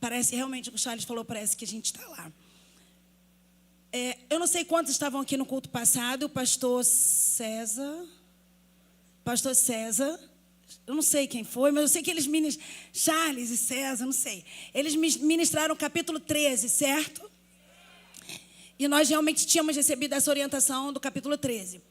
Parece realmente o que o Charles falou, parece que a gente está lá. Eu não sei quantos estavam aqui no culto passado, o pastor César, eu não sei quem foi, mas eu sei que eles ministraram, Charles e César, não sei. Eles ministraram o capítulo 13, certo? E nós realmente tínhamos recebido essa orientação do capítulo 13.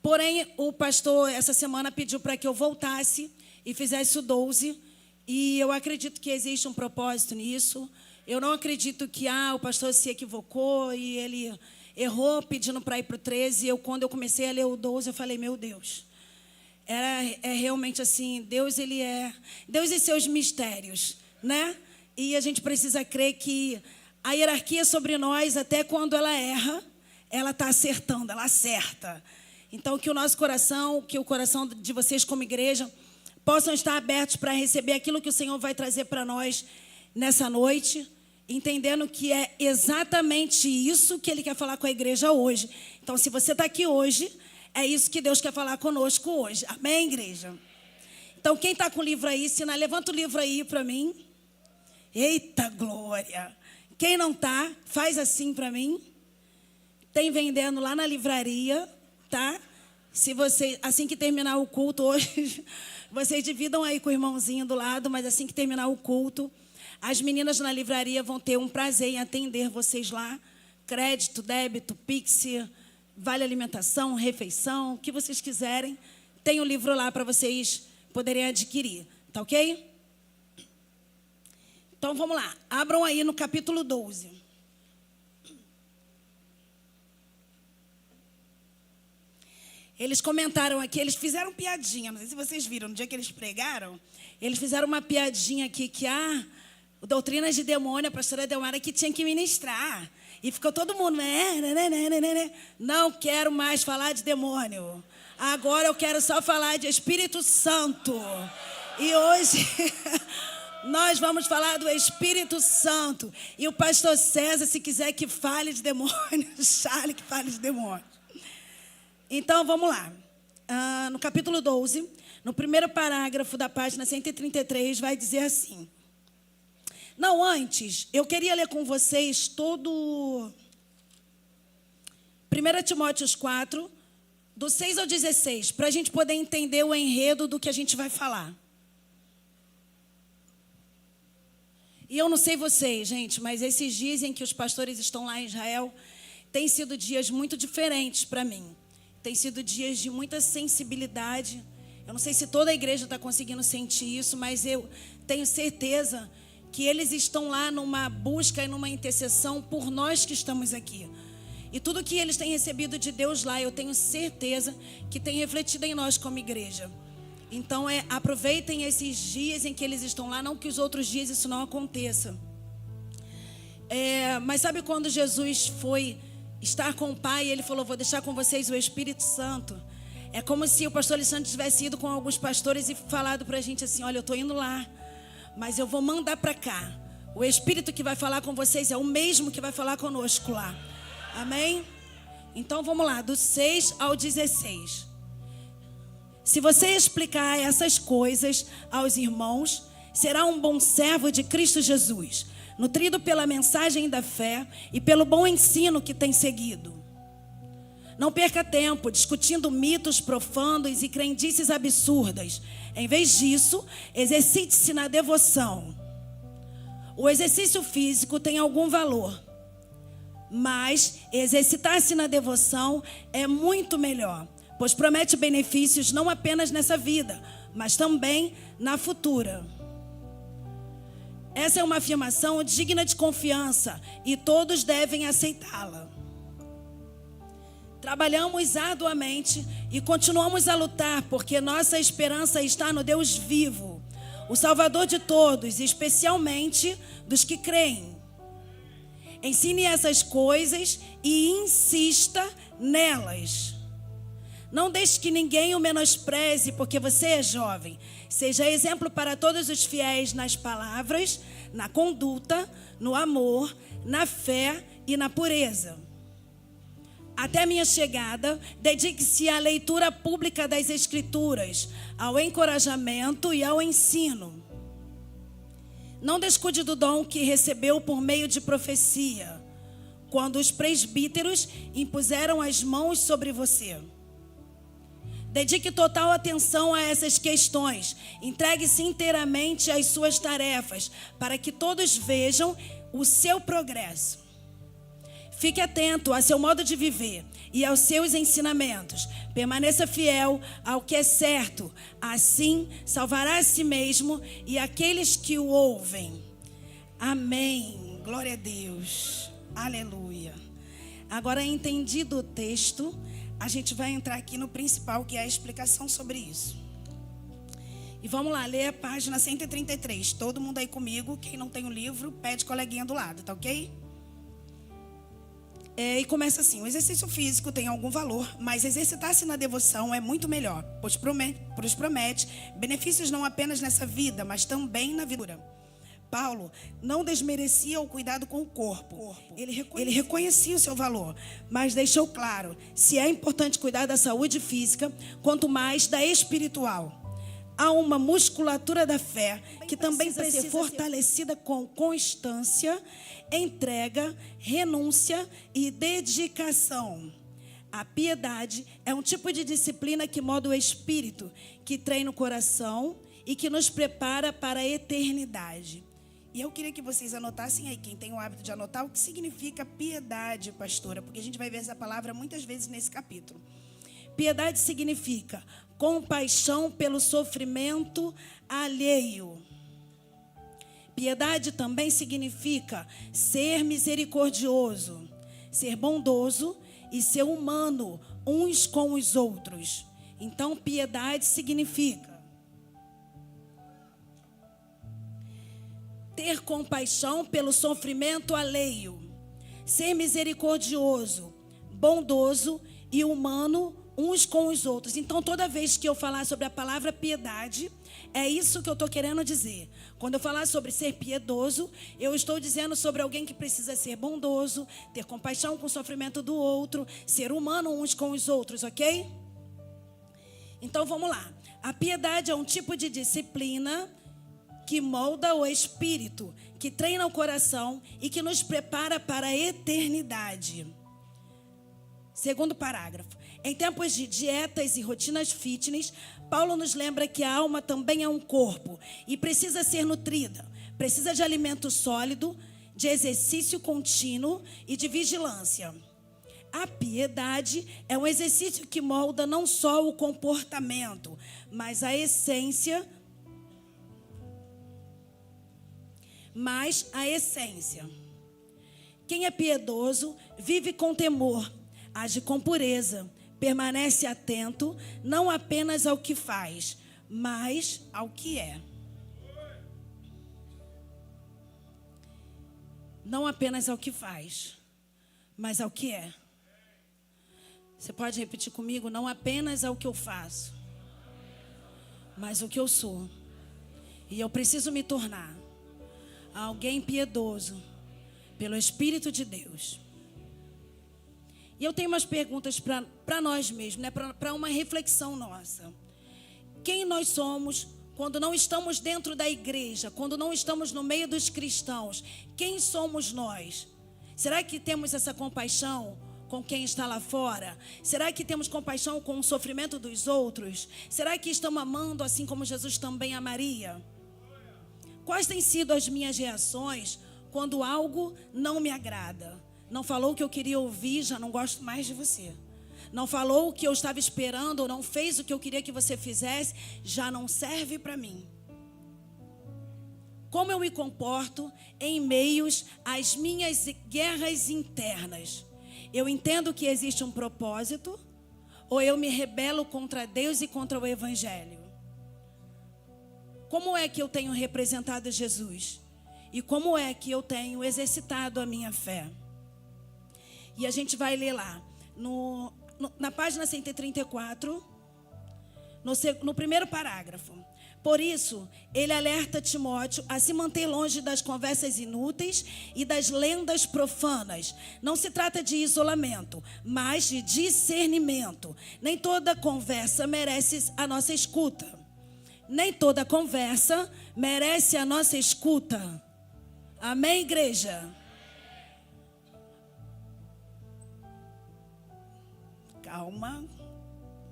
Porém, o pastor, essa semana, pediu para que eu voltasse e fizesse o 12. E eu acredito que existe um propósito nisso. Eu não acredito que o pastor se equivocou e ele errou pedindo para ir para o 13. Quando eu comecei a ler o 12, eu falei, meu Deus. É realmente assim, Deus e seus mistérios, né? E a gente precisa crer que a hierarquia sobre nós, até quando ela erra, ela está acertando, ela acerta. Então, que o nosso coração, que o coração de vocês como igreja, possam estar abertos para receber aquilo que o Senhor vai trazer para nós nessa noite, entendendo que é exatamente isso que Ele quer falar com a igreja hoje. Então, se você está aqui hoje, é isso que Deus quer falar conosco hoje. Amém, igreja? Então, quem está com o livro aí, levanta o livro aí para mim. Eita, glória! Quem não está, faz assim para mim. Tem vendendo lá na livraria, tá? Se você, assim que terminar o culto hoje, vocês dividam aí com o irmãozinho do lado, mas assim que terminar o culto, as meninas na livraria vão ter um prazer em atender vocês lá. Crédito, débito, Pix, vale alimentação, refeição, o que vocês quiserem. Tem o livro lá para vocês poderem adquirir, tá ok? Então, vamos lá. Abram aí no capítulo 12. Eles comentaram aqui, eles fizeram piadinha, não sei se vocês viram, no dia que eles pregaram, eles fizeram uma piadinha aqui que doutrinas de demônio, a pastora Delmara que tinha que ministrar. E ficou todo mundo, não quero mais falar de demônio. Agora eu quero só falar de Espírito Santo. E hoje nós vamos falar do Espírito Santo. E o pastor César, se quiser que fale de demônio, Charles que fale de demônio. Então, vamos lá. No capítulo 12, no primeiro parágrafo da página 133, vai dizer assim. Não, antes, eu queria ler com vocês todo 1 Timóteo 4, do 6 ao 16, para a gente poder entender o enredo do que a gente vai falar. E eu não sei vocês, gente, mas esses dias em que os pastores estão lá em Israel, têm sido dias muito diferentes para mim. Tem sido dias de muita sensibilidade. Eu não sei se toda a igreja está conseguindo sentir isso, mas eu tenho certeza que eles estão lá numa busca e numa intercessão por nós que estamos aqui. E tudo que eles têm recebido de Deus lá, eu tenho certeza que tem refletido em nós como igreja. Então, aproveitem esses dias em que eles estão lá, não que os outros dias isso não aconteça. Mas sabe quando Jesus foi estar com o Pai, ele falou, vou deixar com vocês o Espírito Santo. É como se o pastor Alexandre tivesse ido com alguns pastores e falado para a gente assim, olha, eu estou indo lá, mas eu vou mandar para cá. O Espírito que vai falar com vocês é o mesmo que vai falar conosco lá. Amém? Então vamos lá, do 6 ao 16. Se você explicar essas coisas aos irmãos, será um bom servo de Cristo Jesus, nutrido pela mensagem da fé e pelo bom ensino que tem seguido. Não perca tempo discutindo mitos profanos e crendices absurdas. Em vez disso, exercite-se na devoção. O exercício físico tem algum valor, mas exercitar-se na devoção é muito melhor, pois promete benefícios não apenas nessa vida, mas também na futura. Essa é uma afirmação digna de confiança e todos devem aceitá-la. Trabalhamos arduamente e continuamos a lutar porque nossa esperança está no Deus vivo, o Salvador de todos, especialmente dos que creem. Ensine essas coisas e insista nelas. Não deixe que ninguém o menospreze porque você é jovem. Seja exemplo para todos os fiéis nas palavras, na conduta, no amor, na fé e na pureza. Até minha chegada, dedique-se à leitura pública das Escrituras, ao encorajamento e ao ensino. Não descuide do dom que recebeu por meio de profecia, quando os presbíteros impuseram as mãos sobre você. Dedique total atenção a essas questões. Entregue-se inteiramente às suas tarefas, para que todos vejam o seu progresso. Fique atento a seu modo de viver e aos seus ensinamentos. Permaneça fiel ao que é certo. Assim, salvará a si mesmo e aqueles que o ouvem. Amém. Glória a Deus. Aleluia. Agora, entendido o texto, a gente vai entrar aqui no principal, que é a explicação sobre isso. E vamos lá, ler a página 133. Todo mundo aí comigo. Quem não tem o livro, pede coleguinha do lado, tá ok? E começa assim: o exercício físico tem algum valor, mas exercitar-se na devoção é muito melhor, pois promete benefícios não apenas nessa vida, mas também na vida. Paulo não desmerecia o cuidado com o corpo. Ele reconhecia o seu valor, mas deixou claro: se é importante cuidar da saúde física, quanto mais da espiritual. Há uma musculatura da fé que também precisa ser fortalecida com constância, entrega, renúncia e dedicação. A piedade é um tipo de disciplina que molda o espírito, que treina o coração e que nos prepara para a eternidade. E eu queria que vocês anotassem aí, quem tem o hábito de anotar, o que significa piedade, pastora, porque a gente vai ver essa palavra muitas vezes nesse capítulo. Piedade significa compaixão pelo sofrimento alheio. Piedade também significa ser misericordioso, ser bondoso e ser humano uns com os outros. Então, piedade significa ter compaixão pelo sofrimento alheio, ser misericordioso, bondoso e humano uns com os outros. Então, toda vez que eu falar sobre a palavra piedade, é isso que eu estou querendo dizer. Quando eu falar sobre ser piedoso, eu estou dizendo sobre alguém que precisa ser bondoso, ter compaixão com o sofrimento do outro, ser humano uns com os outros, ok? Então, vamos lá. A piedade é um tipo de disciplina que molda o espírito, que treina o coração e que nos prepara para a eternidade. Segundo parágrafo. Em tempos de dietas e rotinas fitness, Paulo nos lembra que a alma também é um corpo e precisa ser nutrida. Precisa de alimento sólido, de exercício contínuo e de vigilância. A piedade é um exercício que molda não só o comportamento, mas a essência. Quem é piedoso vive com temor, age com pureza, permanece atento não apenas ao que faz, mas ao que é. Não apenas ao que faz, mas ao que é. Você pode repetir comigo? Não apenas ao que eu faço, mas o que eu sou. E eu preciso me tornar alguém piedoso pelo Espírito de Deus. E eu tenho umas perguntas para nós mesmos, né? Para uma reflexão nossa. Quem nós somos quando não estamos dentro da igreja, quando não estamos no meio dos cristãos? Quem somos nós? Será que temos essa compaixão com quem está lá fora? Será que temos compaixão com o sofrimento dos outros? Será que estamos amando assim como Jesus também amaria? Quais têm sido as minhas reações quando algo não me agrada? Não falou o que eu queria ouvir, já não gosto mais de você. Não falou o que eu estava esperando, ou não fez o que eu queria que você fizesse, já não serve para mim. Como eu me comporto em meios às minhas guerras internas? Eu entendo que existe um propósito, ou eu me rebelo contra Deus e contra o Evangelho? Como é que eu tenho representado Jesus? E como é que eu tenho exercitado a minha fé? E a gente vai ler lá, na página 134, no primeiro parágrafo. Por isso, ele alerta Timóteo a se manter longe das conversas inúteis e das lendas profanas. Não se trata de isolamento, mas de discernimento. Nem toda conversa merece a nossa escuta. Nem toda conversa merece a nossa escuta. Amém, igreja? Calma.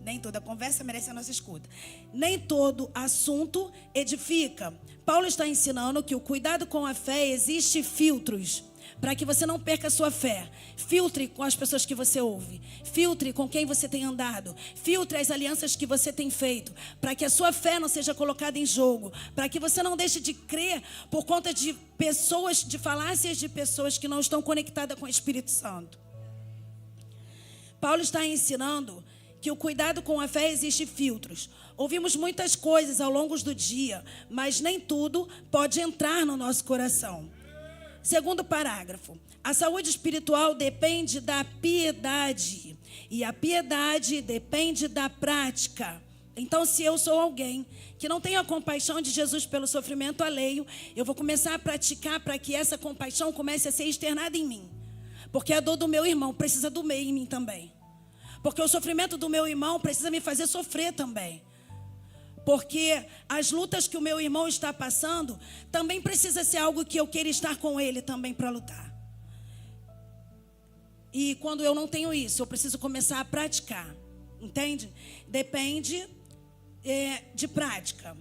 Nem toda conversa merece a nossa escuta. Nem todo assunto edifica. Paulo está ensinando que o cuidado com a fé existe filtros para que você não perca a sua fé. Filtre com as pessoas que você ouve. Filtre com quem você tem andado. Filtre as alianças que você tem feito, para que a sua fé não seja colocada em jogo, para que você não deixe de crer por conta de pessoas, de falácias de pessoas que não estão conectadas com o Espírito Santo. Paulo está ensinando que o cuidado com a fé existe filtros. Ouvimos muitas coisas ao longo do dia, mas nem tudo pode entrar no nosso coração. Segundo parágrafo, a saúde espiritual depende da piedade, e a piedade depende da prática. Então, se eu sou alguém que não tenho a compaixão de Jesus pelo sofrimento alheio, eu vou começar a praticar para que essa compaixão comece a ser externada em mim. Porque a dor do meu irmão precisa doer em mim também. Porque o sofrimento do meu irmão precisa me fazer sofrer também. Porque as lutas que o meu irmão está passando também precisa ser algo que eu queira estar com ele também para lutar. E quando eu não tenho isso, eu preciso começar a praticar. Entende? Depende de prática.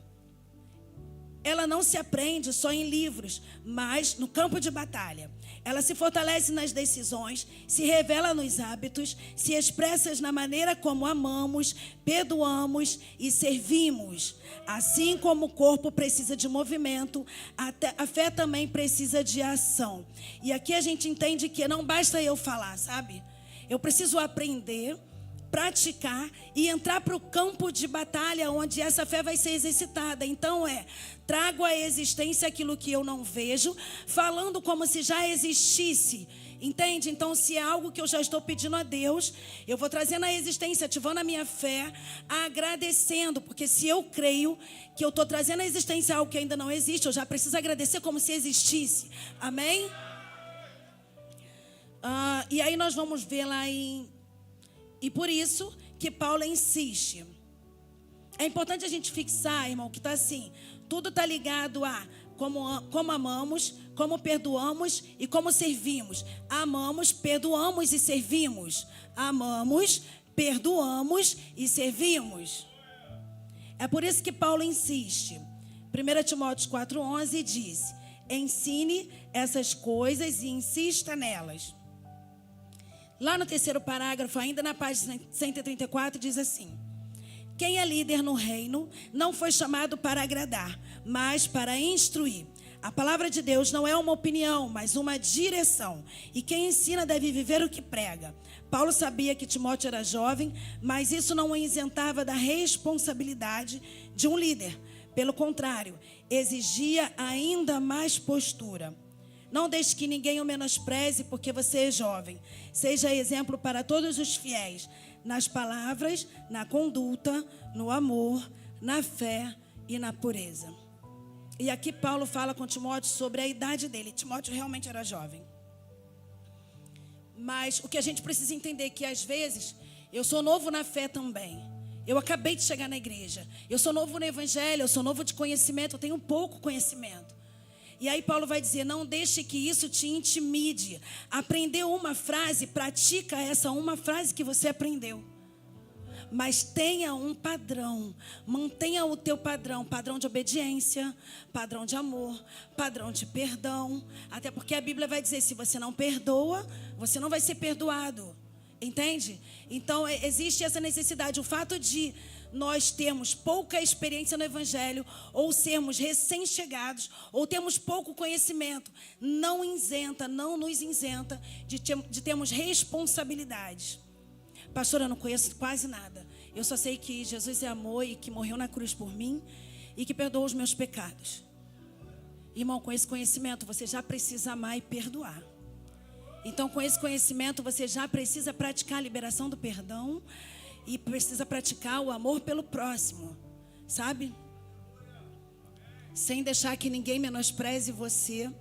Ela não se aprende só em livros, mas no campo de batalha. Ela se fortalece nas decisões, se revela nos hábitos, se expressa na maneira como amamos, perdoamos e servimos. Assim como o corpo precisa de movimento, a fé também precisa de ação. E aqui a gente entende que não basta eu falar, sabe? Eu preciso aprender, praticar e entrar para o campo de batalha onde essa fé vai ser exercitada. Então trago à existência aquilo que eu não vejo, falando como se já existisse. Entende? Então, se é algo que eu já estou pedindo a Deus, eu vou trazendo à existência, ativando a minha fé, agradecendo. Porque se eu creio que eu estou trazendo à existência algo que ainda não existe, eu já preciso agradecer como se existisse. Amém? E aí nós vamos ver lá E por isso que Paulo insiste. É importante a gente fixar, irmão, que está assim. Tudo está ligado a como amamos, como perdoamos e como servimos. Amamos, perdoamos e servimos. Amamos, perdoamos e servimos. É por isso que Paulo insiste. 1 Timóteo 4,11 diz: ensine essas coisas e insista nelas. Lá no terceiro parágrafo, ainda na página 134, diz assim: quem é líder no reino não foi chamado para agradar, mas para instruir. A palavra de Deus não é uma opinião, mas uma direção. E quem ensina deve viver o que prega. Paulo sabia que Timóteo era jovem, mas isso não o isentava da responsabilidade de um líder. Pelo contrário, exigia ainda mais postura. Não deixe que ninguém o menospreze porque você é jovem. Seja exemplo para todos os fiéis, nas palavras, na conduta, no amor, na fé e na pureza. E aqui Paulo fala com Timóteo sobre a idade dele. Timóteo realmente era jovem. Mas o que a gente precisa entender é que às vezes eu sou novo na fé também. Eu acabei de chegar na igreja. Eu sou novo no evangelho, eu sou novo de conhecimento, eu tenho pouco conhecimento. E aí Paulo vai dizer, não deixe que isso te intimide. Aprendeu uma frase, pratica essa uma frase que você aprendeu. Mas tenha um padrão, mantenha o teu padrão, padrão de obediência, padrão de amor, padrão de perdão. Até porque a Bíblia vai dizer, se você não perdoa, você não vai ser perdoado. Entende? Então existe essa necessidade, o fato de nós termos pouca experiência no evangelho, ou sermos recém-chegados, ou termos pouco conhecimento, não nos isenta de termos responsabilidades. Pastor, eu não conheço quase nada. Eu só sei que Jesus é amor e que morreu na cruz por mim e que perdoou os meus pecados. Irmão, com esse conhecimento você já precisa amar e perdoar. Então, com esse conhecimento você já precisa praticar a liberação do perdão e precisa praticar o amor pelo próximo, sabe? Sem deixar que ninguém menospreze você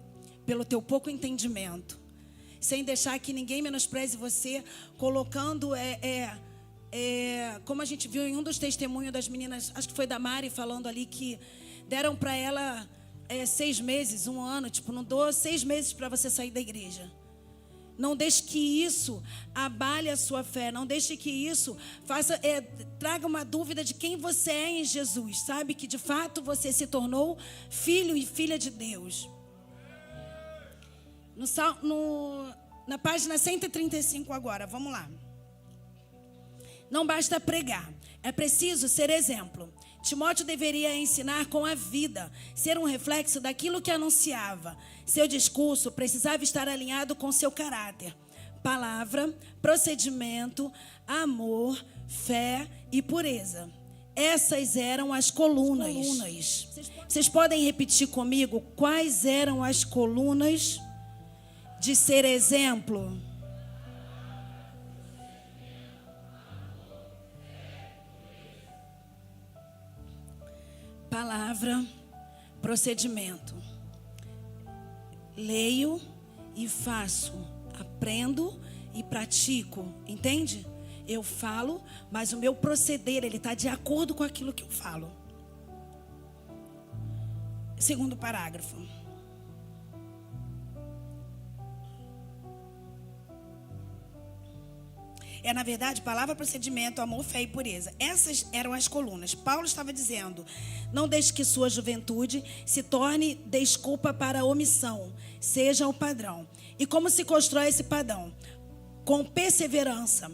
pelo teu pouco entendimento. Sem deixar que ninguém menospreze você colocando como a gente viu em um dos testemunhos das meninas, acho que foi da Mari, falando ali que deram para ela 6 meses, 1 ano, tipo, não dou 6 meses para você sair da igreja. Não deixe que isso abale a sua fé. Não deixe que isso traga uma dúvida de quem você é em Jesus. Sabe que de fato você se tornou filho e filha de Deus. Na página 135 agora, vamos lá. Não basta pregar, é preciso ser exemplo. Timóteo deveria ensinar com a vida, ser um reflexo daquilo que anunciava. Seu discurso precisava estar alinhado com seu caráter, palavra, procedimento, amor, fé e pureza. Essas eram as colunas. Vocês podem repetir comigo quais eram as colunas de ser exemplo? Palavra, procedimento. Leio e faço, aprendo e pratico, entende? Eu falo, mas o meu proceder, ele está de acordo com aquilo que eu falo. Segundo parágrafo. Na verdade, palavra, procedimento, amor, fé e pureza. Essas eram as colunas. Paulo estava dizendo: não deixe que sua juventude se torne desculpa para a omissão. Seja o padrão. E como se constrói esse padrão? Com perseverança.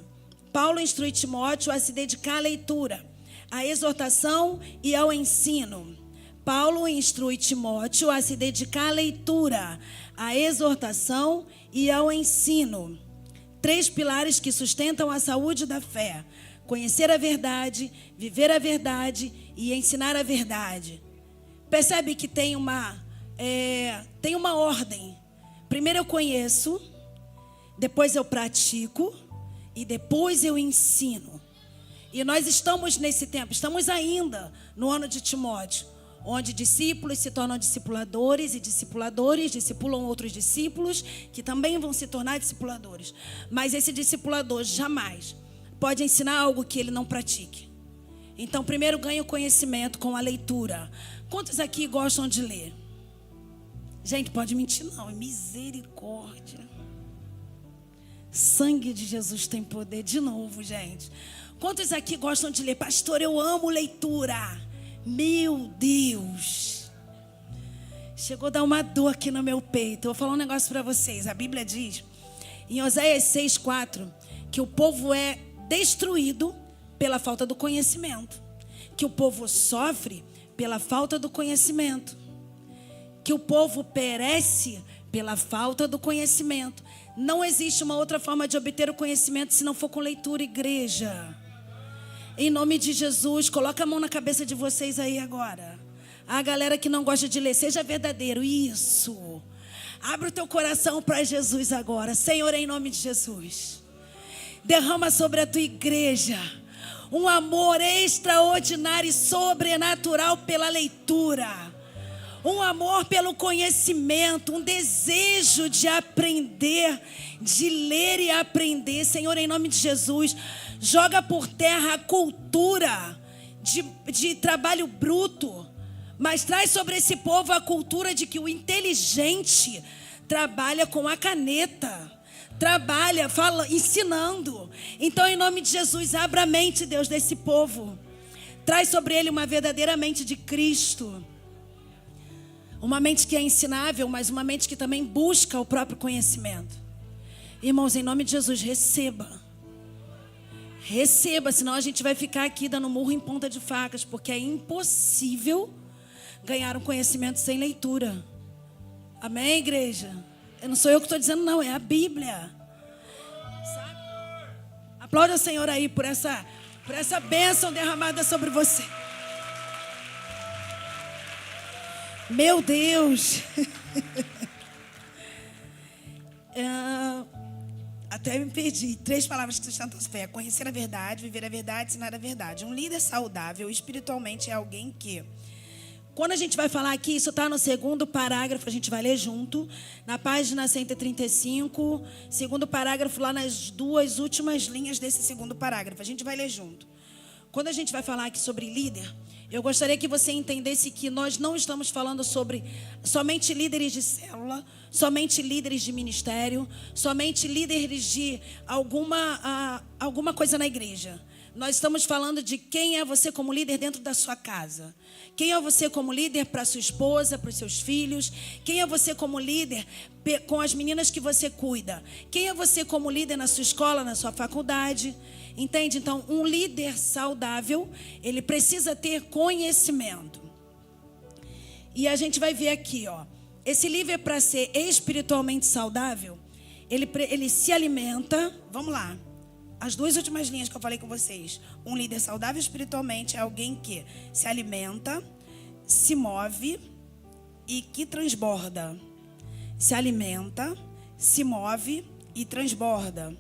Paulo instrui Timóteo a se dedicar à leitura, à exortação e ao ensino. Paulo instrui Timóteo a se dedicar à leitura, à exortação e ao ensino. 3 pilares que sustentam a saúde da fé: conhecer a verdade, viver a verdade e ensinar a verdade. Percebe que tem uma ordem. Primeiro eu conheço, depois eu pratico e depois eu ensino. E nós estamos nesse tempo, estamos ainda no ano de Timóteo, onde discípulos se tornam discipuladores e discipuladores discipulam outros discípulos que também vão se tornar discipuladores. Mas esse discipulador jamais pode ensinar algo que ele não pratique. Então, primeiro ganha o conhecimento com a leitura. Quantos aqui gostam de ler? Gente, pode mentir não, é misericórdia. Sangue de Jesus tem poder. De novo, gente. Quantos aqui gostam de ler? Pastor, eu amo leitura. Meu Deus, chegou a dar uma dor aqui no meu peito. Eu vou falar um negócio para vocês. A Bíblia diz, em Oséias 6:4, que o povo é destruído pela falta do conhecimento. Que o povo sofre pela falta do conhecimento. Que o povo perece pela falta do conhecimento. Não existe uma outra forma de obter o conhecimento se não for com leitura, igreja. Em nome de Jesus, coloca a mão na cabeça de vocês aí agora. A galera que não gosta de ler, seja verdadeiro. Isso. Abre o teu coração para Jesus agora. Senhor, em nome de Jesus, derrama sobre a tua igreja um amor extraordinário e sobrenatural pela leitura. Um amor pelo conhecimento, um desejo de aprender, de ler e aprender. Senhor, em nome de Jesus, joga por terra a cultura de trabalho bruto, mas traz sobre esse povo a cultura de que o inteligente trabalha com a caneta, trabalha, fala, ensinando. Então, em nome de Jesus, abra a mente, Deus, desse povo. Traz sobre ele uma verdadeira mente de Cristo. Uma mente que é ensinável, mas uma mente que também busca o próprio conhecimento. Irmãos, em nome de Jesus, receba. Receba, senão a gente vai ficar aqui dando murro em ponta de facas, porque é impossível ganhar um conhecimento sem leitura. Amém, igreja? Não sou eu que estou dizendo, não, é a Bíblia. Sabe? Aplaude o Senhor aí por essa bênção derramada sobre você. Meu Deus. Até me perdi. 3 palavras que sustentam a fé: conhecer a verdade, viver a verdade, ensinar a verdade. Um líder saudável espiritualmente é alguém que Quando a gente vai falar aqui, isso está no segundo parágrafo, a gente vai ler junto, na página 135, segundo parágrafo, lá nas duas últimas linhas desse segundo parágrafo. A gente vai ler junto. Quando a gente vai falar aqui sobre líder, eu gostaria que você entendesse que nós não estamos falando sobre somente líderes de célula, somente líderes de ministério, somente líderes de alguma coisa na igreja. Nós estamos falando de quem é você como líder dentro da sua casa. Quem é você como líder para sua esposa, para os seus filhos? Quem é você como líder com as meninas que você cuida? Quem é você como líder na sua escola, na sua faculdade? Entende? Então, um líder saudável, ele precisa ter conhecimento. E a gente vai ver aqui, ó. Esse líder, para ser espiritualmente saudável, ele se alimenta. Vamos lá. As duas últimas linhas que eu falei com vocês. Um líder saudável espiritualmente é alguém que se alimenta, se move e que transborda. Se alimenta, se move e transborda.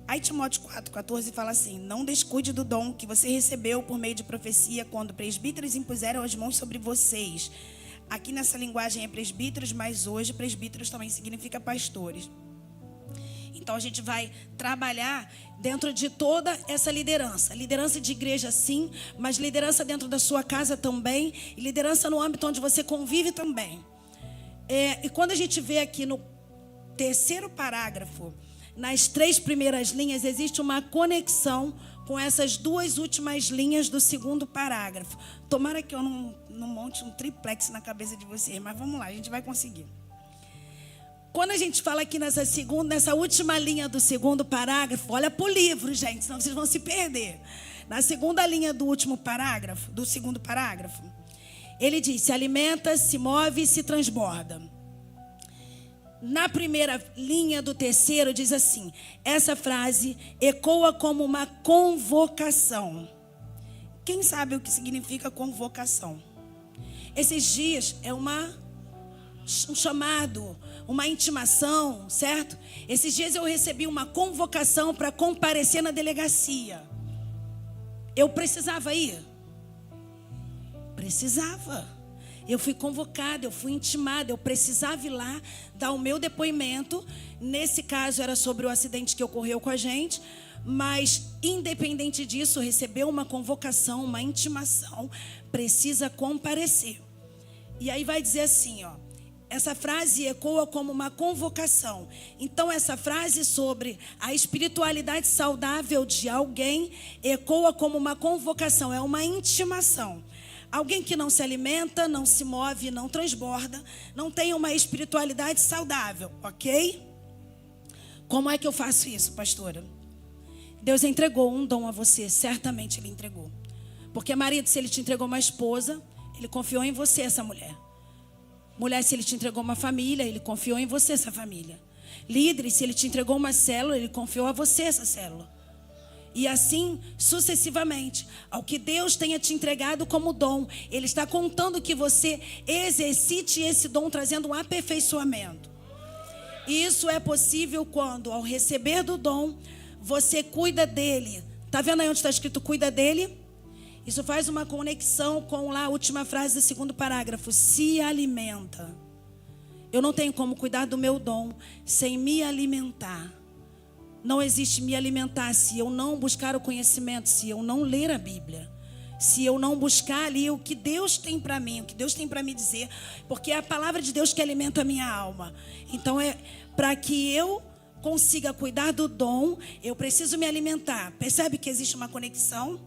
Aí Timóteo 4,14 fala assim: não descuide do dom que você recebeu por meio de profecia quando presbíteros impuseram as mãos sobre vocês. Aqui nessa linguagem é presbíteros, mas hoje presbíteros também significa pastores. Então a gente vai trabalhar dentro de toda essa liderança. Liderança de igreja sim, mas liderança dentro da sua casa também. E liderança no âmbito onde você convive também. E quando a gente vê aqui no terceiro parágrafo, nas 3 primeiras linhas, existe uma conexão com essas 2 últimas linhas do segundo parágrafo. Tomara que eu não monte um triplex na cabeça de vocês, mas vamos lá, a gente vai conseguir. Quando a gente fala aqui nessa última linha do segundo parágrafo, olha para o livro, gente, senão vocês vão se perder. Na segunda linha do último parágrafo, do segundo parágrafo, ele diz: se alimenta, se move e se transborda. Na primeira linha do terceiro diz assim: essa frase ecoa como uma convocação. Quem sabe o que significa convocação? Esses dias é um chamado, uma intimação, certo? Esses dias eu recebi uma convocação para comparecer na delegacia. Eu precisava ir? Precisava. Eu fui convocada, eu fui intimada, eu precisava ir lá dar o meu depoimento. Nesse caso era sobre o acidente que ocorreu com a gente, mas independente disso, recebeu uma convocação, uma intimação, precisa comparecer. E aí vai dizer assim, ó: essa frase ecoa como uma convocação. Então essa frase sobre a espiritualidade saudável de alguém ecoa como uma convocação, é uma intimação. Alguém que não se alimenta, não se move, não transborda, não tem uma espiritualidade saudável, ok? Como é que eu faço isso, pastora? Deus entregou um dom a você, certamente Ele entregou. Porque marido, se Ele te entregou uma esposa, Ele confiou em você, essa mulher. Mulher, se Ele te entregou uma família, Ele confiou em você, essa família. Líder, se Ele te entregou uma célula, Ele confiou a você, essa célula. E assim sucessivamente, ao que Deus tenha te entregado como dom, Ele está contando que você exercite esse dom, trazendo um aperfeiçoamento. E isso é possível quando, ao receber do dom, você cuida dele. Está vendo aí onde está escrito cuida dele? Isso faz uma conexão com lá a última frase do segundo parágrafo: se alimenta. Eu não tenho como cuidar do meu dom sem me alimentar. Não existe me alimentar se eu não buscar o conhecimento, se eu não ler a Bíblia, se eu não buscar ali o que Deus tem para mim, o que Deus tem para me dizer, porque é a palavra de Deus que alimenta a minha alma. Então é para que eu consiga cuidar do dom, eu preciso me alimentar. Percebe que existe uma conexão?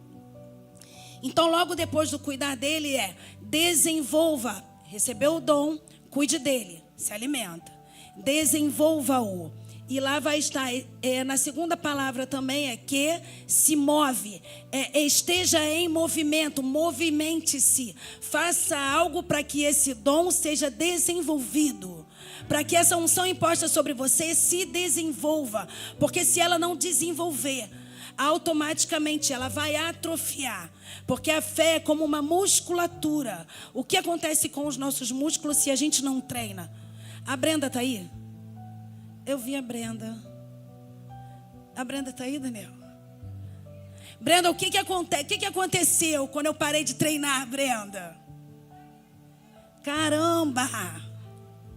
Então logo depois do cuidar dele desenvolva. Recebeu o dom, cuide dele, se alimenta, desenvolva-o. E lá vai estar, na segunda palavra também que se move, esteja em movimento, movimente-se, faça algo para que esse dom seja desenvolvido, para que essa unção imposta sobre você se desenvolva, porque se ela não desenvolver, automaticamente ela vai atrofiar, porque a fé é como uma musculatura. O que acontece com os nossos músculos se a gente não treina? A Brenda está aí? Eu vi a Brenda. A Brenda está aí, Daniel? Brenda, o que aconteceu quando eu parei de treinar, Brenda? Caramba!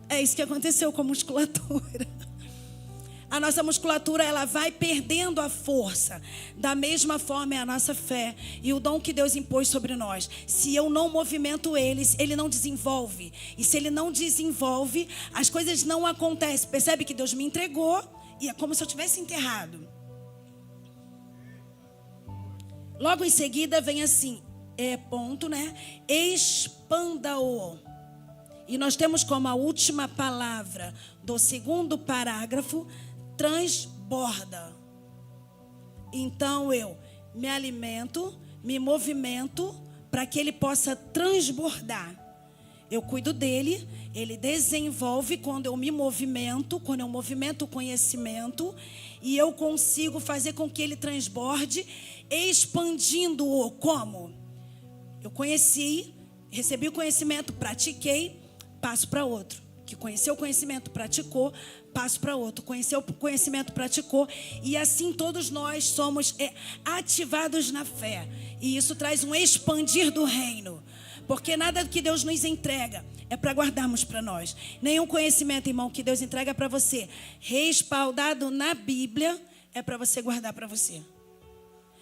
É isso que aconteceu com a musculatura. A nossa musculatura, ela vai perdendo a força. Da mesma forma é a nossa fé e o dom que Deus impôs sobre nós. Se eu não movimento eles, ele não desenvolve. E se ele não desenvolve, as coisas não acontecem. Percebe que Deus me entregou e é como se eu tivesse enterrado. Logo em seguida vem assim, ponto, né? Expanda-o. E nós temos como a última palavra do segundo parágrafo, transborda. Então eu me alimento, me movimento para que ele possa transbordar. Eu cuido dele, ele desenvolve quando eu me movimento, quando eu movimento o conhecimento, e eu consigo fazer com que ele transborde, expandindo-o. Como? Eu conheci, recebi o conhecimento, pratiquei, passo para outro. Que conheceu o conhecimento, praticou, passo para outro. Conheceu o conhecimento, praticou. E assim todos nós somos ativados na fé. E isso traz um expandir do reino. Porque nada que Deus nos entrega é para guardarmos para nós. Nenhum conhecimento, irmão, que Deus entrega para você, respaldado na Bíblia, é para você guardar para você.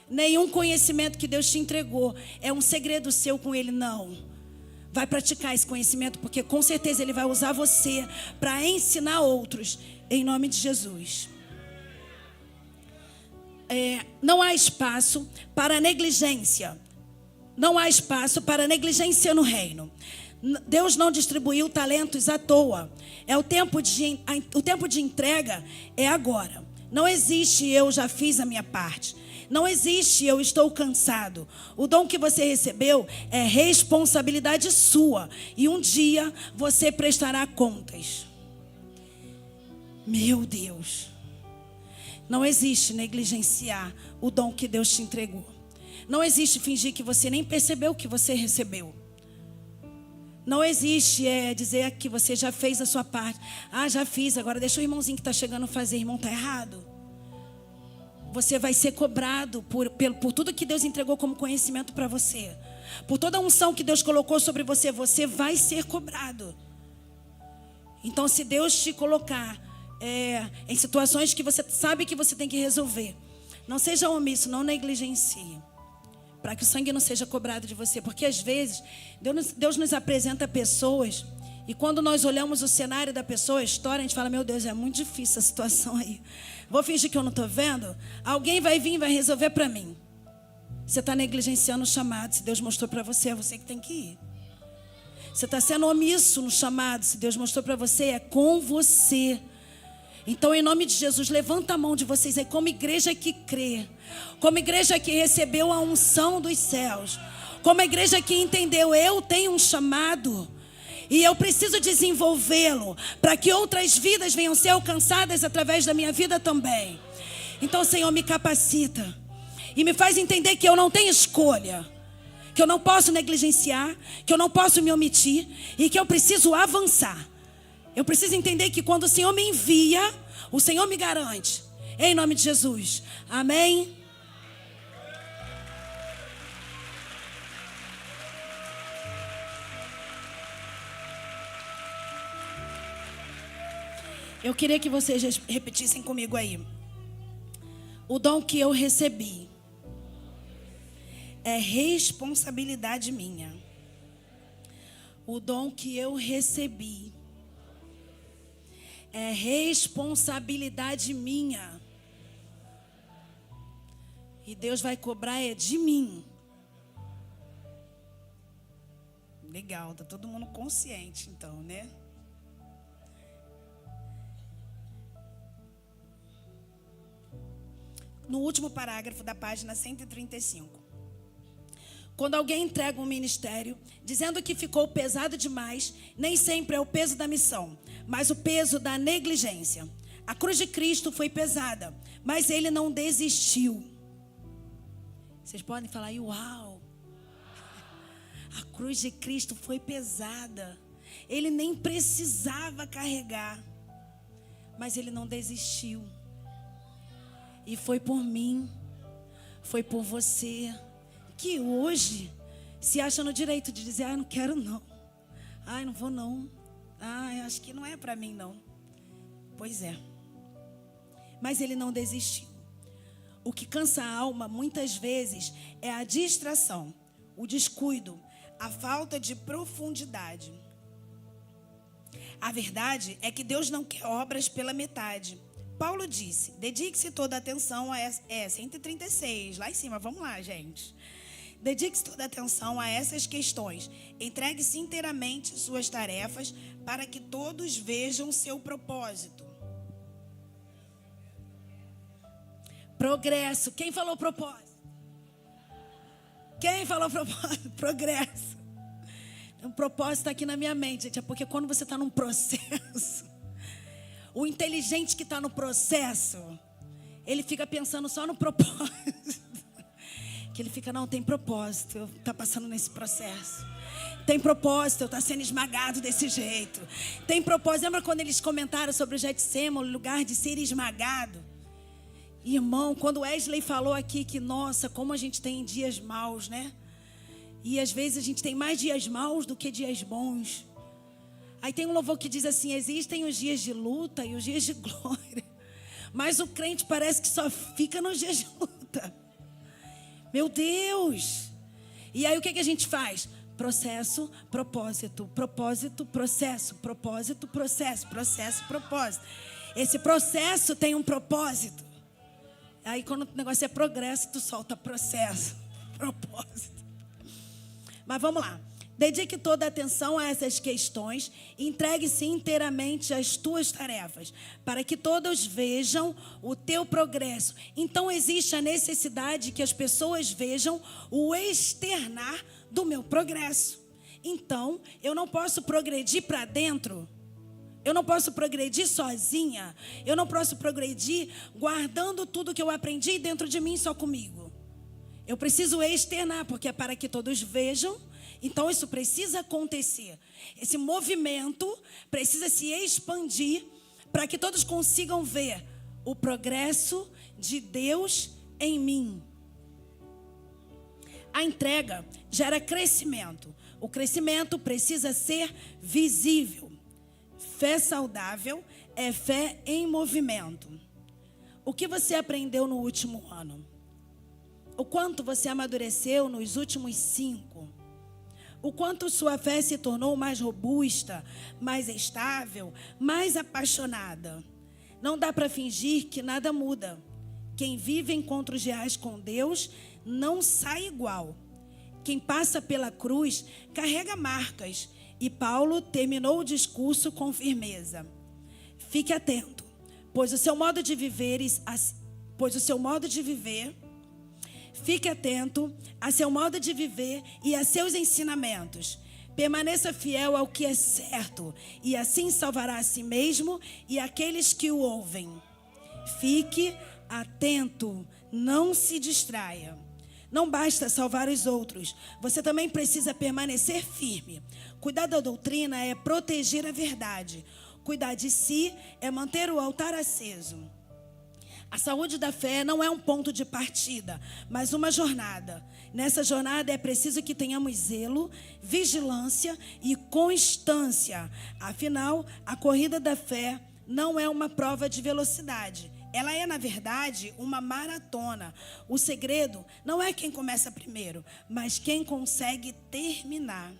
Nenhum conhecimento que Deus te entregou é um segredo seu com Ele, não. Vai praticar esse conhecimento, porque com certeza Ele vai usar você para ensinar outros, em nome de Jesus. Não há espaço para negligência. Não há espaço para negligência no reino. Deus não distribuiu talentos à toa. O tempo de entrega é agora. Não existe eu já fiz a minha parte. Não existe eu estou cansado. O dom que você recebeu é responsabilidade sua. E um dia você prestará contas. Meu Deus. Não existe negligenciar o dom que Deus te entregou. Não existe fingir que você nem percebeu o que você recebeu. Não existe dizer que você já fez a sua parte. Ah, já fiz, agora deixa o irmãozinho que está chegando fazer. Irmão, está errado. Você vai ser cobrado por tudo que Deus entregou como conhecimento para você. Por toda a unção que Deus colocou sobre você, você vai ser cobrado. Então, se Deus te colocar em situações que você sabe que você tem que resolver, não seja omisso, não negligencie. Para que o sangue não seja cobrado de você. Porque às vezes, Deus nos apresenta pessoas, e quando nós olhamos o cenário da pessoa, a história, a gente fala, meu Deus, é muito difícil essa situação aí. Vou fingir que eu não estou vendo? Alguém vai vir e vai resolver para mim. Você está negligenciando o chamado. Se Deus mostrou para você, é você que tem que ir. Você está sendo omisso no chamado. Se Deus mostrou para você, é com você. Então, em nome de Jesus, levanta a mão de vocês aí como igreja que crê. Como igreja que recebeu a unção dos céus. Como igreja que entendeu, eu tenho um chamado. E eu preciso desenvolvê-lo para que outras vidas venham ser alcançadas através da minha vida também. Então, Senhor, me capacita. E me faz entender que eu não tenho escolha. Que eu não posso negligenciar. Que eu não posso me omitir. E que eu preciso avançar. Eu preciso entender que quando o Senhor me envia, o Senhor me garante. Em nome de Jesus. Amém. Eu queria que vocês repetissem comigo aí. O dom que eu recebi é responsabilidade minha. O dom que eu recebi é responsabilidade minha. E Deus vai cobrar de mim. Legal, tá todo mundo consciente então, né? No último parágrafo da página 135. Quando alguém entrega um ministério, dizendo que ficou pesado demais, nem sempre é o peso da missão, mas o peso da negligência. A cruz de Cristo foi pesada, mas Ele não desistiu. Vocês podem falar aí, uau! A cruz de Cristo foi pesada. Ele nem precisava carregar, mas Ele não desistiu. E foi por mim, foi por você, que hoje se acha no direito de dizer, não quero não. Ai, não vou não. Ai, acho que não é para mim não. Pois é. Mas ele não desistiu. O que cansa a alma muitas vezes é a distração, o descuido, a falta de profundidade. A verdade é que Deus não quer obras pela metade. Paulo disse, dedique-se toda a atenção a 136, lá em cima, vamos lá, gente. Dedique-se toda a atenção a essas questões. Entregue-se inteiramente suas tarefas para que todos vejam seu propósito. Progresso. Quem falou propósito? Quem falou propósito? Progresso. O propósito está aqui na minha mente, gente. É porque quando você está num processo, o inteligente que está no processo, ele fica pensando só no propósito. Que ele fica, não, tem propósito, eu estou passando nesse processo. Tem propósito, eu estou sendo esmagado desse jeito. Tem propósito. Lembra quando eles comentaram sobre o Getsêmani, o lugar de ser esmagado? Irmão, quando Wesley falou aqui que, nossa, como a gente tem dias maus, né? E às vezes a gente tem mais dias maus do que dias bons. Aí tem um louvor que diz assim, existem os dias de luta e os dias de glória. Mas o crente parece que só fica nos dias de luta. Meu Deus! E aí o que a gente faz? Processo, propósito, propósito, processo, propósito, processo, processo, propósito. Esse processo tem um propósito. Aí quando o negócio é progresso, tu solta processo, propósito. Mas vamos lá. Dedique toda a atenção a essas questões e entregue-se inteiramente às tuas tarefas, para que todos vejam o teu progresso. Então existe a necessidade que as pessoas vejam o externar do meu progresso. Então, eu não posso progredir para dentro. Eu não posso progredir sozinha. Eu não posso progredir guardando tudo que eu aprendi dentro de mim só comigo. Eu preciso externar, porque é para que todos vejam. Então isso precisa acontecer. Esse movimento precisa se expandir para que todos consigam ver o progresso de Deus em mim. A entrega gera crescimento. O crescimento precisa ser visível. Fé saudável é fé em movimento. O que você aprendeu no último ano? O quanto você amadureceu nos últimos 5? O quanto sua fé se tornou mais robusta, mais estável, mais apaixonada? Não dá para fingir que nada muda. Quem vive encontros reais com Deus não sai igual. Quem passa pela cruz carrega marcas. E Paulo terminou o discurso com firmeza. Fique atento, pois o seu modo de viver, fique atento a seu modo de viver e a seus ensinamentos. Permaneça fiel ao que é certo, e assim salvará a si mesmo e aqueles que o ouvem. Fique atento, não se distraia. Não basta salvar os outros, você também precisa permanecer firme. Cuidar da doutrina é proteger a verdade. Cuidar de si é manter o altar aceso. A saúde da fé não é um ponto de partida, mas uma jornada. Nessa jornada é preciso que tenhamos zelo, vigilância e constância. Afinal, a corrida da fé não é uma prova de velocidade. Ela é, na verdade, uma maratona. O segredo não é quem começa primeiro, mas quem consegue terminar.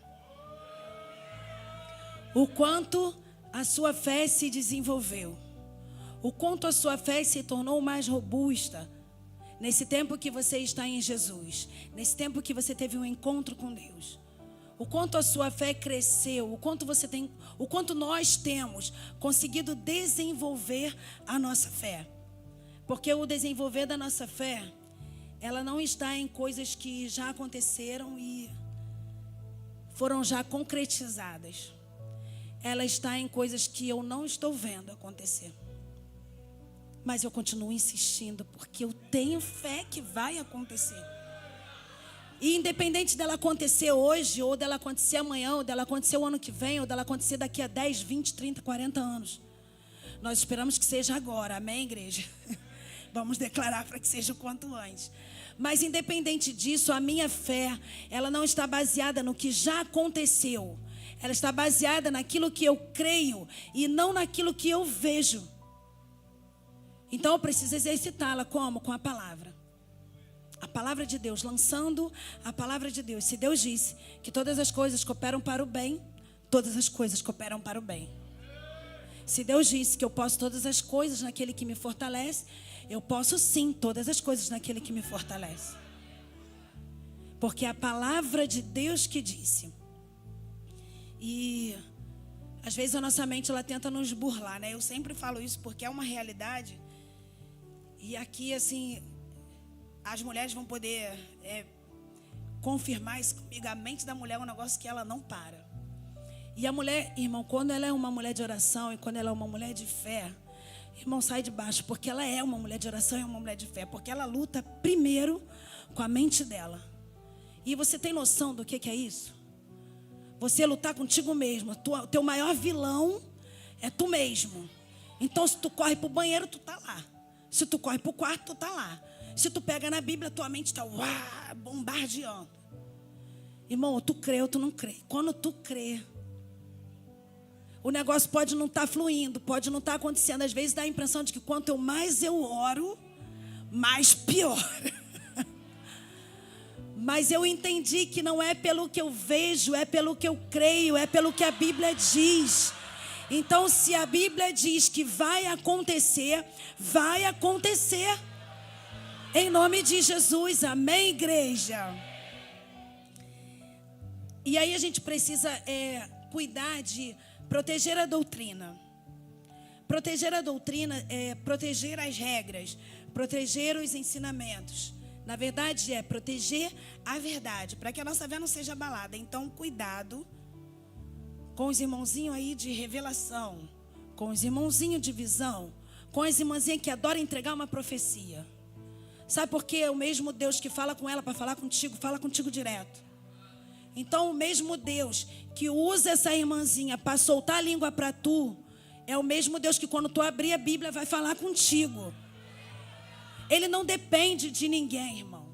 O quanto a sua fé se desenvolveu. O quanto a sua fé se tornou mais robusta. Nesse tempo que você está em Jesus. Nesse tempo que você teve um encontro com Deus. O quanto a sua fé cresceu. O quanto nós temos conseguido desenvolver a nossa fé. Porque o desenvolver da nossa fé, ela não está em coisas que já aconteceram e foram já concretizadas. Ela está em coisas que eu não estou vendo acontecer. Mas eu continuo insistindo, porque eu tenho fé que vai acontecer. E independente dela acontecer hoje, ou dela acontecer amanhã, ou dela acontecer o ano que vem, ou dela acontecer daqui a 10, 20, 30, 40 anos. Nós esperamos que seja agora, amém, igreja? Vamos declarar para que seja o quanto antes. Mas independente disso, a minha fé, ela não está baseada no que já aconteceu. ela está baseada naquilo que eu creio e não naquilo que eu vejo. Então eu preciso exercitá-la como? Com a palavra. A palavra de Deus, lançando a palavra de Deus. Se Deus disse que todas as coisas cooperam para o bem, todas as coisas cooperam para o bem. Se Deus disse que eu posso todas as coisas naquele que me fortalece, eu posso sim todas as coisas naquele que me fortalece. Porque é a palavra de Deus que disse. E às vezes a nossa mente ela tenta nos burlar, né? Eu sempre falo isso porque é uma realidade. E aqui assim, as mulheres vão poder confirmar isso comigo. A mente da mulher é um negócio que ela não para. E a mulher, irmão, quando ela é uma mulher de oração e quando ela é uma mulher de fé, irmão, sai de baixo, porque ela é uma mulher de oração e uma mulher de fé, porque ela luta primeiro com a mente dela. E você tem noção do que é isso? Você lutar contigo mesmo. Teu maior vilão é tu mesmo. Então, se tu corre pro banheiro, tu tá lá. Se tu corre pro quarto, tu tá lá. Se tu pega na Bíblia, tua mente tá bombardeando. Irmão, tu crê ou tu não crê. Quando tu crê, o negócio pode não estar fluindo, pode não estar acontecendo. Às vezes dá a impressão de que quanto mais eu oro, mais pior. Mas eu entendi que não é pelo que eu vejo, é pelo que eu creio, é pelo que a Bíblia diz. Então, se a Bíblia diz que vai acontecer, vai acontecer. Em nome de Jesus, amém, igreja? E aí a gente precisa cuidar de proteger a doutrina. Proteger a doutrina é proteger as regras, proteger os ensinamentos. Na verdade, é proteger a verdade, para que a nossa fé não seja abalada. Então, cuidado com os irmãozinhos aí de revelação, com os irmãozinhos de visão, com as irmãzinhas que adoram entregar uma profecia. Sabe por quê? O mesmo Deus que fala com ela para falar contigo, fala contigo direto. Então, o mesmo Deus que usa essa irmãzinha para soltar a língua para tu, é o mesmo Deus que quando tu abrir a Bíblia vai falar contigo. Ele não depende de ninguém, irmão.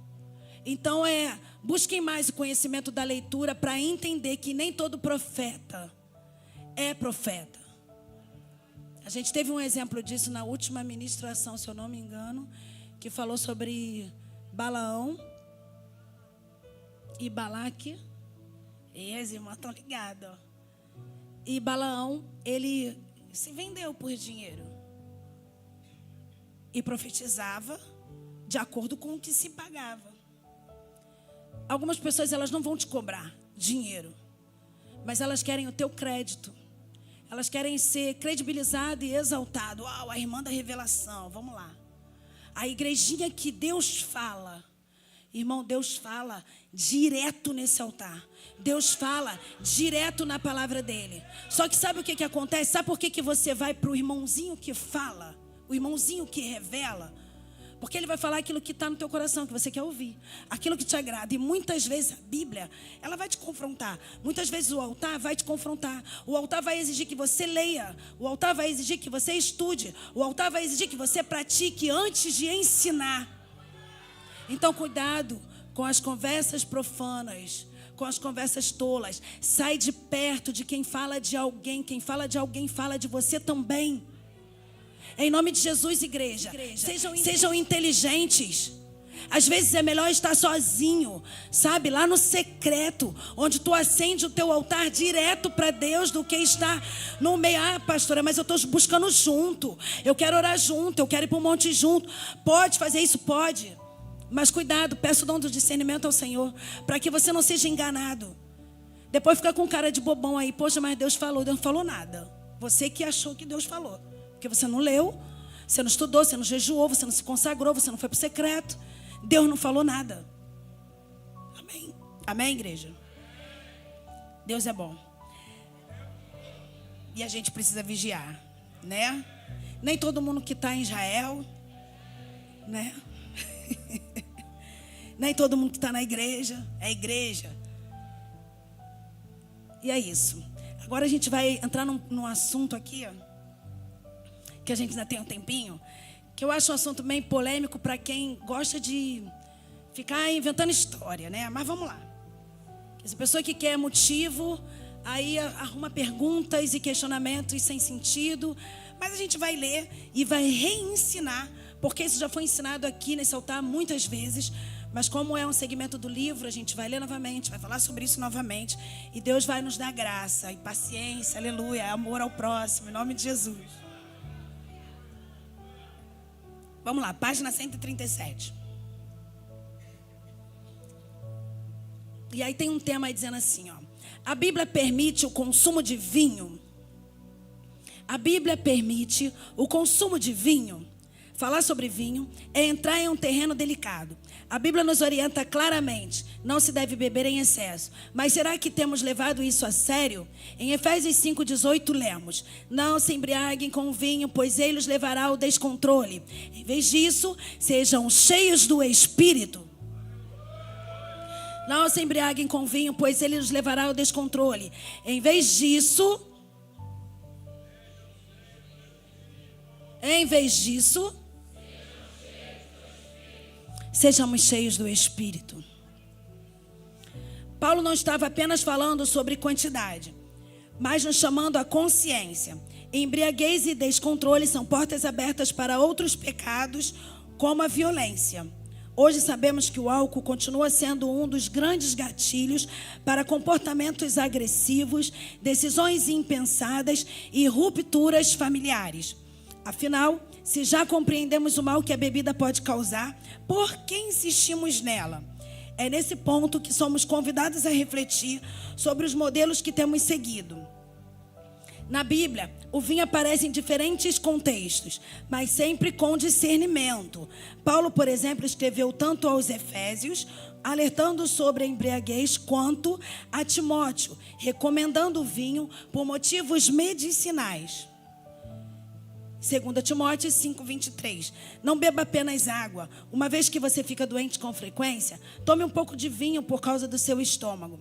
Então, busquem mais o conhecimento da leitura para entender que nem todo profeta é profeta. A gente teve um exemplo disso na última ministração, se eu não me engano, que falou sobre Balaão e Balaque. E as irmãs estão ligadas. E Balaão, ele se vendeu por dinheiro. E profetizava de acordo com o que se pagava. Algumas pessoas, elas não vão te cobrar dinheiro, mas elas querem o teu crédito. Elas querem ser credibilizado e exaltado. Uau, a irmã da revelação, vamos lá. A igrejinha que Deus fala. Irmão, Deus fala direto nesse altar. Deus fala direto na palavra dele. Só que sabe o que acontece? Sabe por que você vai para o irmãozinho que fala? O irmãozinho que revela? Porque ele vai falar aquilo que está no teu coração, que você quer ouvir. Aquilo que te agrada. E muitas vezes a Bíblia, ela vai te confrontar. Muitas vezes o altar vai te confrontar. O altar vai exigir que você leia. O altar vai exigir que você estude. O altar vai exigir que você pratique antes de ensinar. Então, cuidado com as conversas profanas, com as conversas tolas. Sai de perto de quem fala de alguém. Quem fala de alguém fala de você também. Em nome de Jesus, igreja. Sejam inteligentes. Às vezes é melhor estar sozinho, sabe? Lá no secreto, onde tu acende o teu altar direto para Deus, do que estar no meio. Ah, pastora, mas eu estou buscando junto. Eu quero orar junto, eu quero ir para o monte junto. Pode fazer isso? Pode. Mas cuidado, peço o dom do discernimento ao Senhor, para que você não seja enganado. Depois fica com cara de bobão aí. Poxa, mas Deus falou. Deus não falou nada. Você que achou que Deus falou. Porque você não leu, você não estudou, você não jejuou, você não se consagrou, você não foi para o secreto. Deus não falou nada. Amém? Amém, igreja? Deus é bom. E a gente precisa vigiar, né? Nem todo mundo que está em Israel, né? Nem todo mundo que está na igreja é igreja. E é isso. Agora a gente vai entrar num assunto aqui, ó, que a gente ainda tem um tempinho, que eu acho um assunto bem polêmico para quem gosta de ficar inventando história, né? Mas vamos lá. Essa pessoa que quer motivo, aí arruma perguntas e questionamentos sem sentido. Mas a gente vai ler e vai reensinar, porque isso já foi ensinado aqui nesse altar muitas vezes. Mas como é um segmento do livro, a gente vai ler novamente, vai falar sobre isso novamente. E Deus vai nos dar graça e paciência, aleluia, amor ao próximo, em nome de Jesus. Vamos lá, página 137. E aí tem um tema aí dizendo assim, ó. A Bíblia permite o consumo de vinho? A Bíblia permite o consumo de vinho? Falar sobre vinho é entrar em um terreno delicado. A Bíblia nos orienta claramente, não se deve beber em excesso. Mas será que temos levado isso a sério? Em Efésios 5,18 lemos: não se embriaguem com o vinho, pois ele os levará ao descontrole. Em vez disso, sejam cheios do Espírito. Não se embriaguem com vinho, pois ele os levará ao descontrole. Em vez disso, sejamos cheios do Espírito. Paulo não estava apenas falando sobre quantidade, mas nos chamando à consciência. Embriaguez e descontrole são portas abertas para outros pecados, como a violência. Hoje sabemos que o álcool continua sendo um dos grandes gatilhos para comportamentos agressivos, decisões impensadas e rupturas familiares. Afinal, se já compreendemos o mal que a bebida pode causar, por que insistimos nela? É nesse ponto que somos convidados a refletir sobre os modelos que temos seguido. Na Bíblia, o vinho aparece em diferentes contextos, mas sempre com discernimento. Paulo, por exemplo, escreveu tanto aos Efésios, alertando sobre a embriaguez, quanto a Timóteo, recomendando o vinho por motivos medicinais. 2 Timóteo 5,23. Não beba apenas água. Uma vez que você fica doente com frequência, tome um pouco de vinho por causa do seu estômago.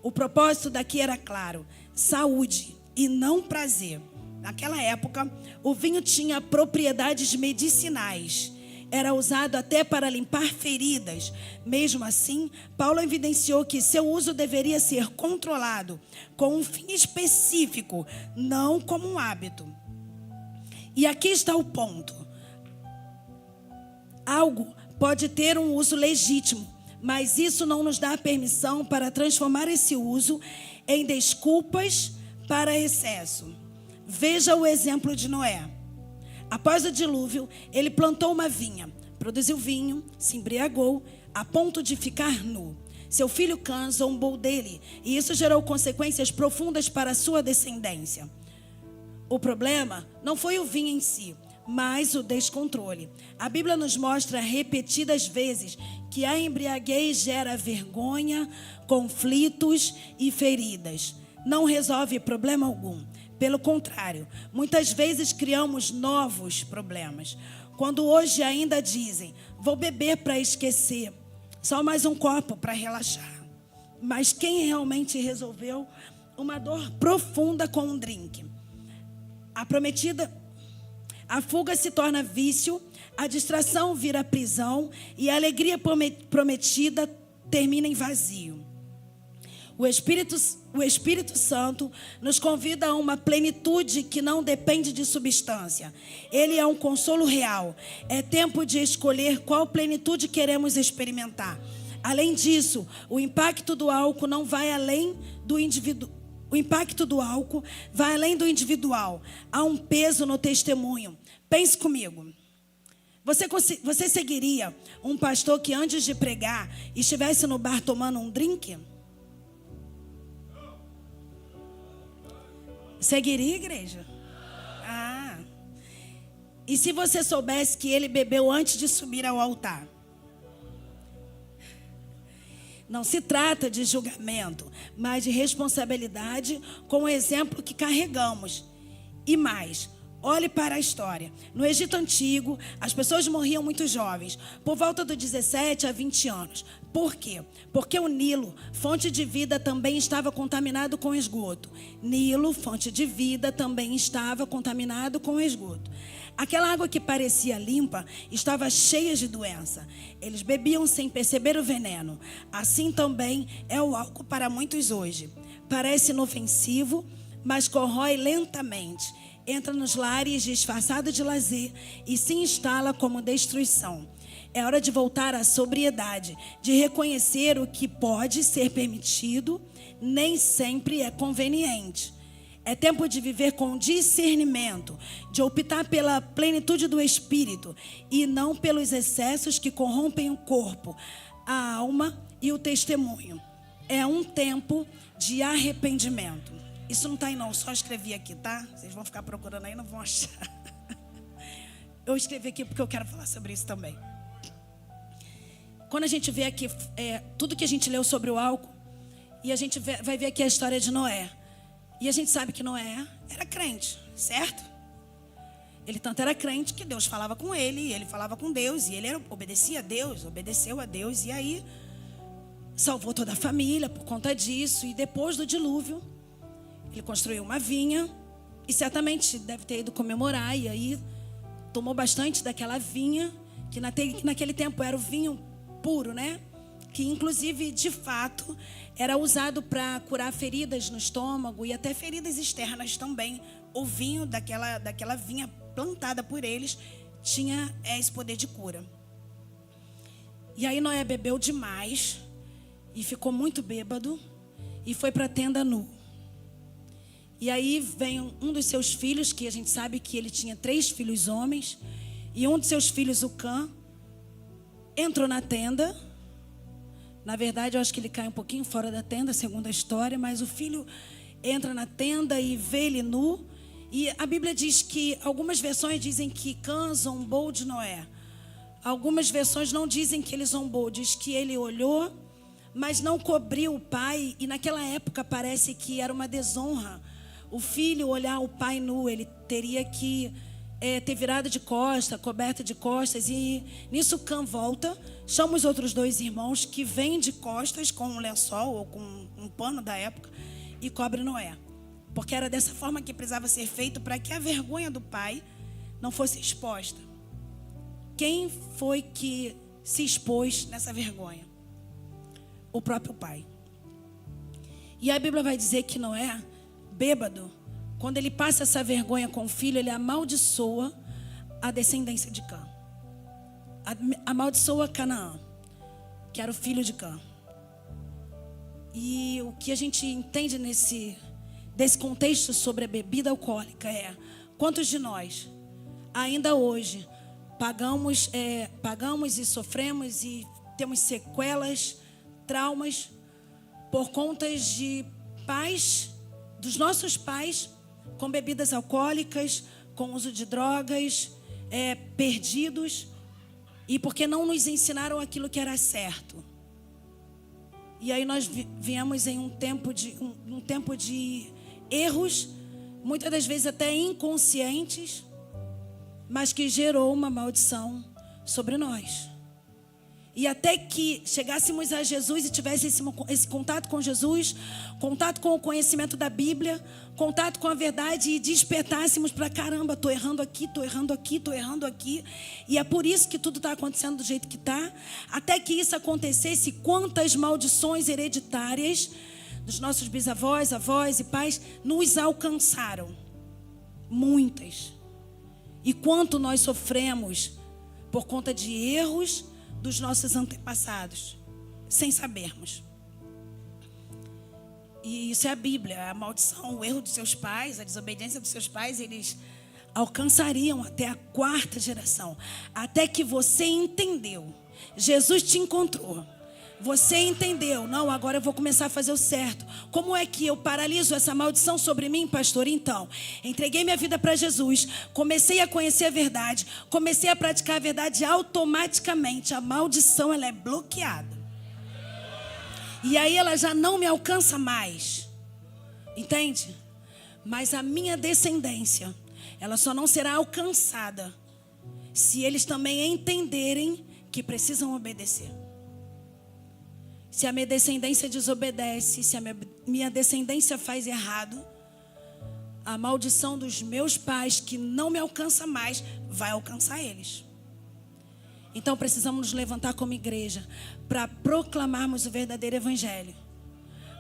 O propósito daqui era claro: saúde e não prazer. Naquela época, o vinho tinha propriedades medicinais. Era usado até para limpar feridas. Mesmo assim, Paulo evidenciou que seu uso deveria ser controlado com um fim específico, não como um hábito. E aqui está o ponto. Algo pode ter um uso legítimo, mas isso não nos dá permissão para transformar esse uso em desculpas para excesso. Veja o exemplo de Noé. Após o dilúvio, ele plantou uma vinha, produziu vinho, se embriagou, a ponto de ficar nu. Seu filho Cã zombou dele, e isso gerou consequências profundas para a sua descendência. O problema não foi o vinho em si, mas o descontrole. A Bíblia nos mostra repetidas vezes que a embriaguez gera vergonha, conflitos e feridas. Não resolve problema algum. Pelo contrário, muitas vezes criamos novos problemas. Quando hoje ainda dizem: vou beber para esquecer, só mais um copo para relaxar. Mas quem realmente resolveu uma dor profunda com um drink? A fuga se torna vício, a distração vira prisão e a alegria prometida termina em vazio. O Espírito Santo nos convida a uma plenitude que não depende de substância. Ele é um consolo real. É tempo de escolher qual plenitude queremos experimentar. Além disso, o impacto do álcool não vai além do indivíduo. O impacto do álcool vai além do individual. Há um peso no testemunho. Pense comigo. Você seguiria um pastor que antes de pregar estivesse no bar tomando um drink? Seguiria, igreja? E se você soubesse que ele bebeu antes de subir ao altar? Não se trata de julgamento, mas de responsabilidade com o exemplo que carregamos. E mais, olhe para a história. No Egito Antigo, as pessoas morriam muito jovens, por volta dos 17 a 20 anos. Por quê? Porque o Nilo, fonte de vida, também estava contaminado com esgoto. Nilo, fonte de vida, também estava contaminado com esgoto. Aquela água que parecia limpa estava cheia de doença. Eles bebiam sem perceber o veneno. Assim também é o álcool para muitos hoje. Parece inofensivo, mas corrói lentamente. Entra nos lares disfarçado de lazer e se instala como destruição. É hora de voltar à sobriedade, de reconhecer o que pode ser permitido, nem sempre é conveniente. É tempo de viver com discernimento, de optar pela plenitude do espírito e não pelos excessos que corrompem o corpo, a alma e o testemunho. É um tempo de arrependimento. Isso não está aí não, só escrevi aqui, tá? Vocês vão ficar procurando aí, não vão achar. Eu escrevi aqui porque eu quero falar sobre isso também. Quando a gente vê aqui tudo que a gente leu sobre o álcool, e a gente vai ver aqui a história de Noé. E a gente sabe que Noé era crente, certo? Ele tanto era crente que Deus falava com ele, e ele falava com Deus, e ele obedecia a Deus, obedeceu a Deus, e aí salvou toda a família por conta disso. E depois do dilúvio, ele construiu uma vinha, e certamente deve ter ido comemorar, e aí tomou bastante daquela vinha, que naquele tempo era o vinho puro, né? Que inclusive, de fato, era usado para curar feridas no estômago e até feridas externas também. O vinho daquela vinha plantada por eles tinha esse poder de cura. E aí Noé bebeu demais e ficou muito bêbado e foi para a tenda nu. E aí vem um dos seus filhos, que a gente sabe que ele tinha 3 filhos homens, e um dos seus filhos, o Cã, entrou na tenda. Na verdade, eu acho que ele cai um pouquinho fora da tenda, segundo a história, mas o filho entra na tenda e vê ele nu. E a Bíblia diz que, algumas versões dizem que Cã zombou de Noé. Algumas versões não dizem que ele zombou, diz que ele olhou, mas não cobriu o pai. E naquela época parece que era uma desonra o filho olhar o pai nu. Ele teria que ter virado de costas, coberta de costas. E nisso Cã volta, chama os outros 2 irmãos, que vêm de costas com um lençol ou com um pano da época, e cobre Noé. Porque era dessa forma que precisava ser feito, para que a vergonha do pai não fosse exposta. Quem foi que se expôs nessa vergonha? O próprio pai. E a Bíblia vai dizer que Noé, bêbado, quando ele passa essa vergonha com o filho, ele amaldiçoa a descendência de Cã. Amaldiçoa Canaã, que era o filho de Cã. E o que a gente entende desse contexto sobre a bebida alcoólica é: quantos de nós, ainda hoje, pagamos e sofremos e temos sequelas, traumas, por conta de pais, dos nossos pais, com bebidas alcoólicas, com uso de drogas, perdidos, e porque não nos ensinaram aquilo que era certo. E aí nós viemos em um tempo de erros, muitas das vezes até inconscientes, mas que gerou uma maldição sobre nós. E até que chegássemos a Jesus e tivéssemos esse contato com Jesus, contato com o conhecimento da Bíblia, contato com a verdade, e despertássemos para: caramba, estou errando aqui, estou errando aqui, estou errando aqui. E é por isso que tudo está acontecendo do jeito que está. Até que isso acontecesse, quantas maldições hereditárias dos nossos bisavós, avós e pais nos alcançaram. Muitas. E quanto nós sofremos por conta de erros dos nossos antepassados, sem sabermos. E isso é a Bíblia. A maldição, o erro dos seus pais, a desobediência dos seus pais, eles alcançariam até a 4ª geração. Até que você entendeu. Jesus te encontrou. Você entendeu: não, agora eu vou começar a fazer o certo. Como é que eu paraliso essa maldição sobre mim, pastor? Então, entreguei minha vida para Jesus, comecei a conhecer a verdade, comecei a praticar a verdade, automaticamente a maldição, ela é bloqueada. E aí ela já não me alcança mais. Entende? Mas a minha descendência, ela só não será alcançada se eles também entenderem que precisam obedecer. Se a minha descendência desobedece, se a minha descendência faz errado, a maldição dos meus pais, que não me alcança mais, vai alcançar eles. Então precisamos nos levantar como igreja para proclamarmos o verdadeiro evangelho,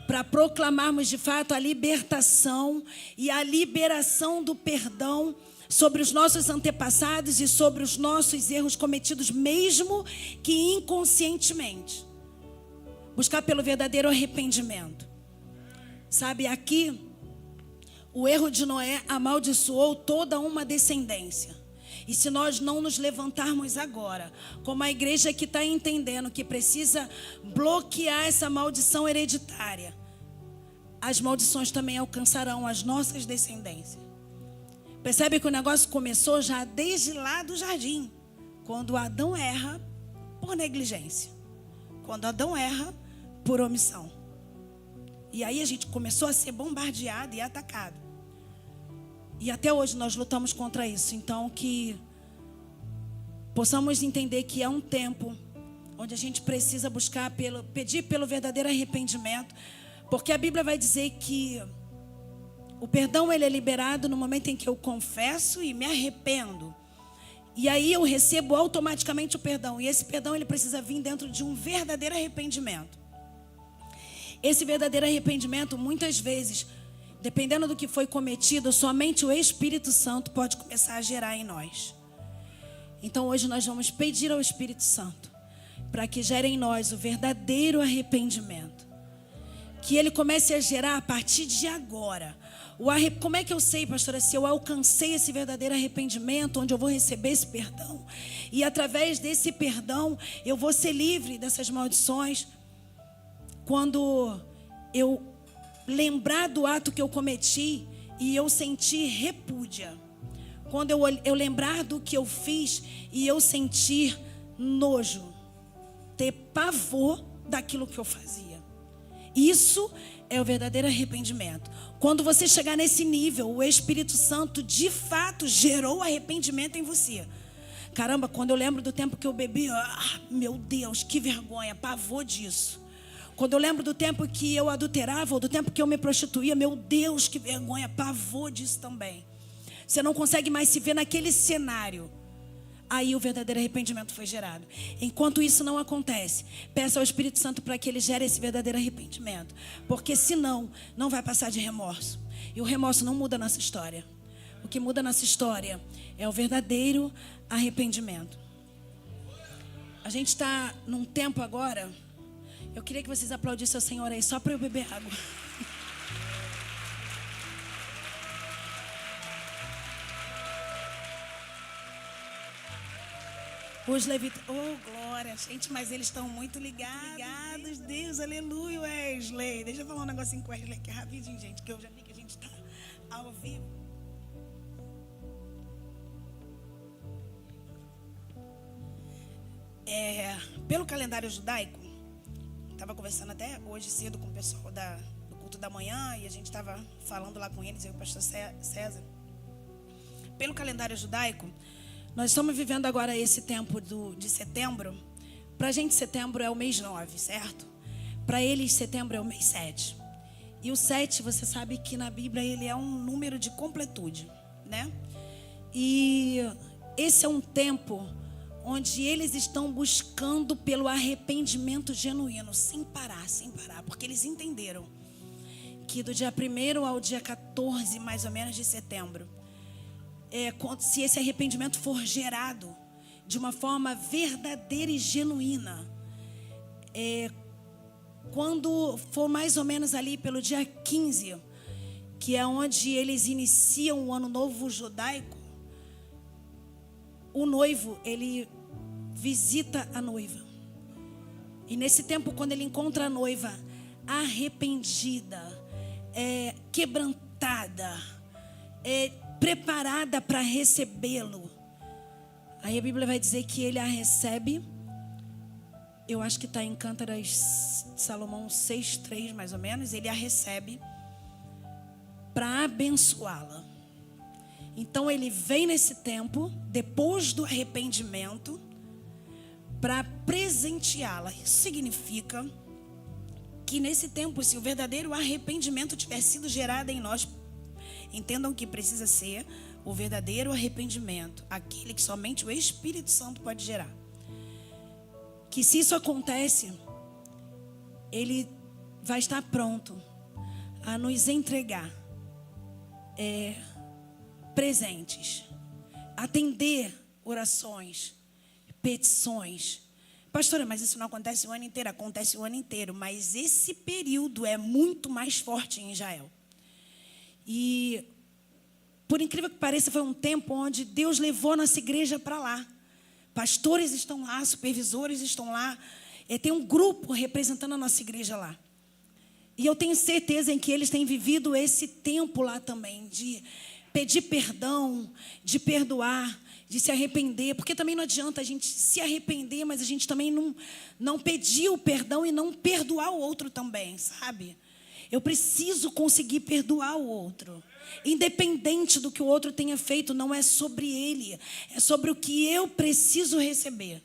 para proclamarmos de fato a libertação e a liberação do perdão sobre os nossos antepassados e sobre os nossos erros cometidos, mesmo que inconscientemente. Buscar pelo verdadeiro arrependimento. Sabe, aqui, o erro de Noé amaldiçoou toda uma descendência. E se nós não nos levantarmos agora, como a igreja que está entendendo que precisa bloquear essa maldição hereditária, as maldições também alcançarão as nossas descendências. Percebe que o negócio começou já desde lá do jardim, quando Adão erra por negligência, quando Adão erra por omissão. E aí a gente começou a ser bombardeado e atacado. E até hoje nós lutamos contra isso. Então que possamos entender que é um tempo onde a gente precisa pedir pelo verdadeiro arrependimento, porque a Bíblia vai dizer que o perdão ele é liberado no momento em que eu confesso e me arrependo. E aí eu recebo automaticamente o perdão. E esse perdão ele precisa vir dentro de um verdadeiro arrependimento. Esse verdadeiro arrependimento, muitas vezes, dependendo do que foi cometido, somente o Espírito Santo pode começar a gerar em nós. Então hoje nós vamos pedir ao Espírito Santo para que gere em nós o verdadeiro arrependimento. Que ele comece a gerar a partir de agora. Como é que eu sei, pastora, se eu alcancei esse verdadeiro arrependimento, onde eu vou receber esse perdão? E através desse perdão, eu vou ser livre dessas maldições. Quando eu lembrar do ato que eu cometi e eu sentir repúdia. Quando eu lembrar do que eu fiz e eu sentir nojo. Ter pavor daquilo que eu fazia. Isso é o verdadeiro arrependimento. Quando você chegar nesse nível, o Espírito Santo de fato gerou arrependimento em você. Caramba, quando eu lembro do tempo que eu bebi, meu Deus, que vergonha, pavor disso. Quando eu lembro do tempo que eu adulterava, ou do tempo que eu me prostituía, meu Deus, que vergonha, pavor disso também. Você não consegue mais se ver naquele cenário. Aí o verdadeiro arrependimento foi gerado. Enquanto isso não acontece, peça ao Espírito Santo para que ele gere esse verdadeiro arrependimento. Porque senão, não vai passar de remorso. E o remorso não muda a nossa história. O que muda a nossa história é o verdadeiro arrependimento. A gente está num tempo agora. Eu queria que vocês aplaudissem ao Senhor aí, só para eu beber água. Os levitas, oh glória, gente, mas eles estão muito ligados. Deus, aleluia, Wesley. Deixa eu falar um negocinho com o Wesley aqui rapidinho, gente, que eu já vi que a gente está ao vivo. Pelo calendário judaico, estava conversando até hoje cedo com o pessoal do culto da manhã, e a gente estava falando lá com eles, eu e o pastor César. Pelo calendário judaico, nós estamos vivendo agora esse tempo de setembro. Para a gente, setembro é o mês 9, certo? Para eles, setembro é o mês 7. E o 7, você sabe que na Bíblia ele é um número de completude, né? E esse é um tempo onde eles estão buscando pelo arrependimento genuíno, sem parar, porque eles entenderam que do dia 1º ao dia 14, mais ou menos, de setembro, se esse arrependimento for gerado de uma forma verdadeira e genuína, quando for mais ou menos ali pelo dia 15, que é onde eles iniciam o ano novo judaico, o noivo, ele visita a noiva. E nesse tempo, quando ele encontra a noiva arrependida, quebrantada, preparada para recebê-lo, aí a Bíblia vai dizer que ele a recebe. Eu acho que está em Cântaras Salomão 6:3, mais ou menos. Ele a recebe para abençoá-la. Então ele vem nesse tempo, depois do arrependimento, para presenteá-la. Isso significa que nesse tempo, se o verdadeiro arrependimento tiver sido gerado em nós, entendam que precisa ser o verdadeiro arrependimento, aquele que somente o Espírito Santo pode gerar. Que se isso acontece, Ele vai estar pronto a nos entregar presentes, atender orações, petições. Pastora, mas isso não acontece o ano inteiro? Acontece o ano inteiro, mas esse período é muito mais forte em Israel. E, por incrível que pareça, foi um tempo onde Deus levou a nossa igreja para lá. Pastores estão lá, supervisores estão lá. Tem um grupo representando a nossa igreja lá. E eu tenho certeza em que eles têm vivido esse tempo lá também, de pedir perdão, de perdoar, de se arrepender. Porque também não adianta a gente se arrepender, mas a gente também não pedir o perdão e não perdoar o outro também, sabe? Eu preciso conseguir perdoar o outro. Independente do que o outro tenha feito, não é sobre ele. É sobre o que eu preciso receber.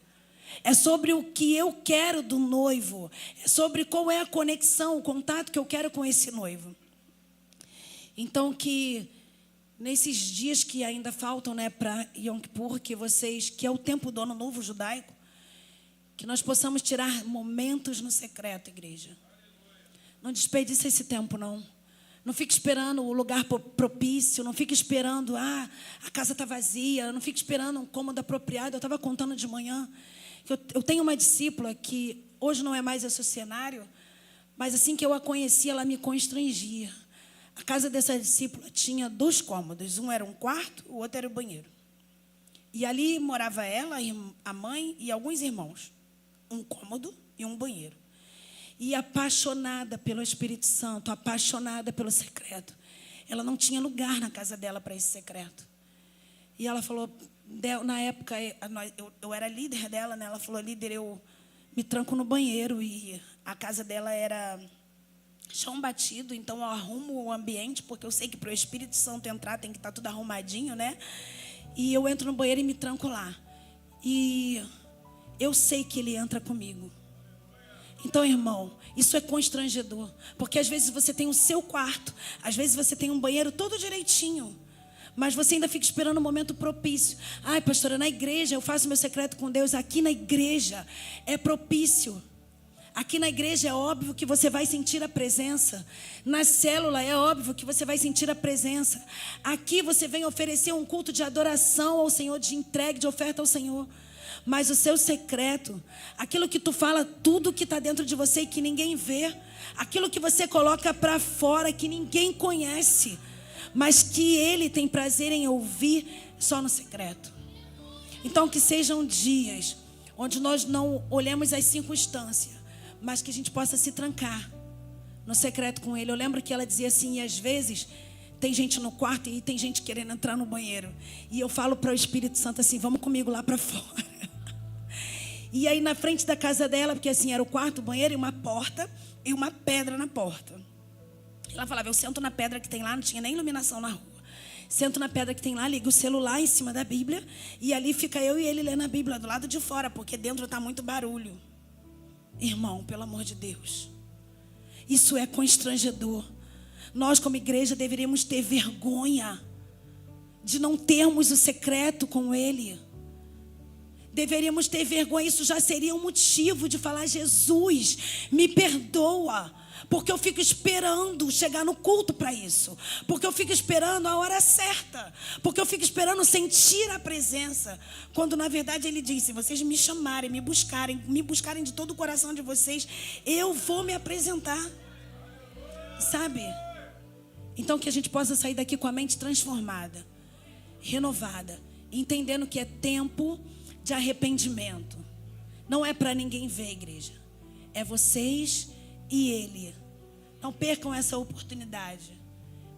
É sobre o que eu quero do noivo. É sobre qual é a conexão, o contato que eu quero com esse noivo. Então, que nesses dias que ainda faltam, né, para Yom Kippur, que é o tempo do Ano Novo Judaico, que nós possamos tirar momentos no secreto, igreja. Não desperdice esse tempo, não. Não fique esperando o lugar propício, não fique esperando, a casa está vazia, não fique esperando um cômodo apropriado. Eu estava contando de manhã. Eu tenho uma discípula que hoje não é mais esse cenário, mas assim que eu a conheci, ela me constrangia. A casa dessa discípula tinha 2 cômodos. Um era um quarto, o outro era o banheiro. E ali morava ela, a mãe e alguns irmãos. Um cômodo e um banheiro. E apaixonada pelo Espírito Santo, apaixonada pelo secreto. Ela não tinha lugar na casa dela para esse secreto. E ela falou, na época, eu era líder dela, né? Ela falou, líder, eu me tranco no banheiro. E a casa dela era chão batido, então eu arrumo o ambiente, porque eu sei que para o Espírito Santo entrar tem que estar tudo arrumadinho, né? E eu entro no banheiro e me tranco lá. E eu sei que ele entra comigo. Então, irmão, isso é constrangedor. Porque às vezes você tem o seu quarto, às vezes você tem um banheiro todo direitinho, mas você ainda fica esperando um momento propício. Ai, pastora, na igreja eu faço meu secreto com Deus. Aqui na igreja é propício. Aqui na igreja é óbvio que você vai sentir a presença. Na célula é óbvio que você vai sentir a presença. Aqui você vem oferecer um culto de adoração ao Senhor, de entrega, de oferta ao Senhor. Mas o seu secreto, aquilo que tu fala, tudo que está dentro de você e que ninguém vê, aquilo que você coloca para fora, que ninguém conhece, mas que Ele tem prazer em ouvir só no secreto. Então, que sejam dias onde nós não olhemos as circunstâncias, mas que a gente possa se trancar no secreto com Ele. Eu lembro que ela dizia assim, e às vezes tem gente no quarto e tem gente querendo entrar no banheiro. E eu falo para o Espírito Santo assim, vamos comigo lá para fora. E aí na frente da casa dela, porque assim era o quarto, o banheiro e uma porta e uma pedra na porta. Ela falava, eu sento na pedra que tem lá, não tinha nem iluminação na rua. Sento na pedra que tem lá, ligo o celular em cima da Bíblia e ali fica eu e ele lendo a Bíblia do lado de fora, porque dentro está muito barulho. Irmão, pelo amor de Deus, isso é constrangedor. Nós como igreja deveríamos ter vergonha de não termos o secreto com Ele. Deveríamos ter vergonha, isso já seria um motivo de falar, Jesus, me perdoa, porque eu fico esperando chegar no culto para isso, porque eu fico esperando a hora certa, porque eu fico esperando sentir a presença, quando na verdade Ele diz, se vocês me chamarem, me buscarem de todo o coração de vocês, eu vou me apresentar, sabe? Então que a gente possa sair daqui com a mente transformada, renovada, entendendo que é tempo de arrependimento. Não é para ninguém ver, igreja. É vocês e Ele. Não percam essa oportunidade.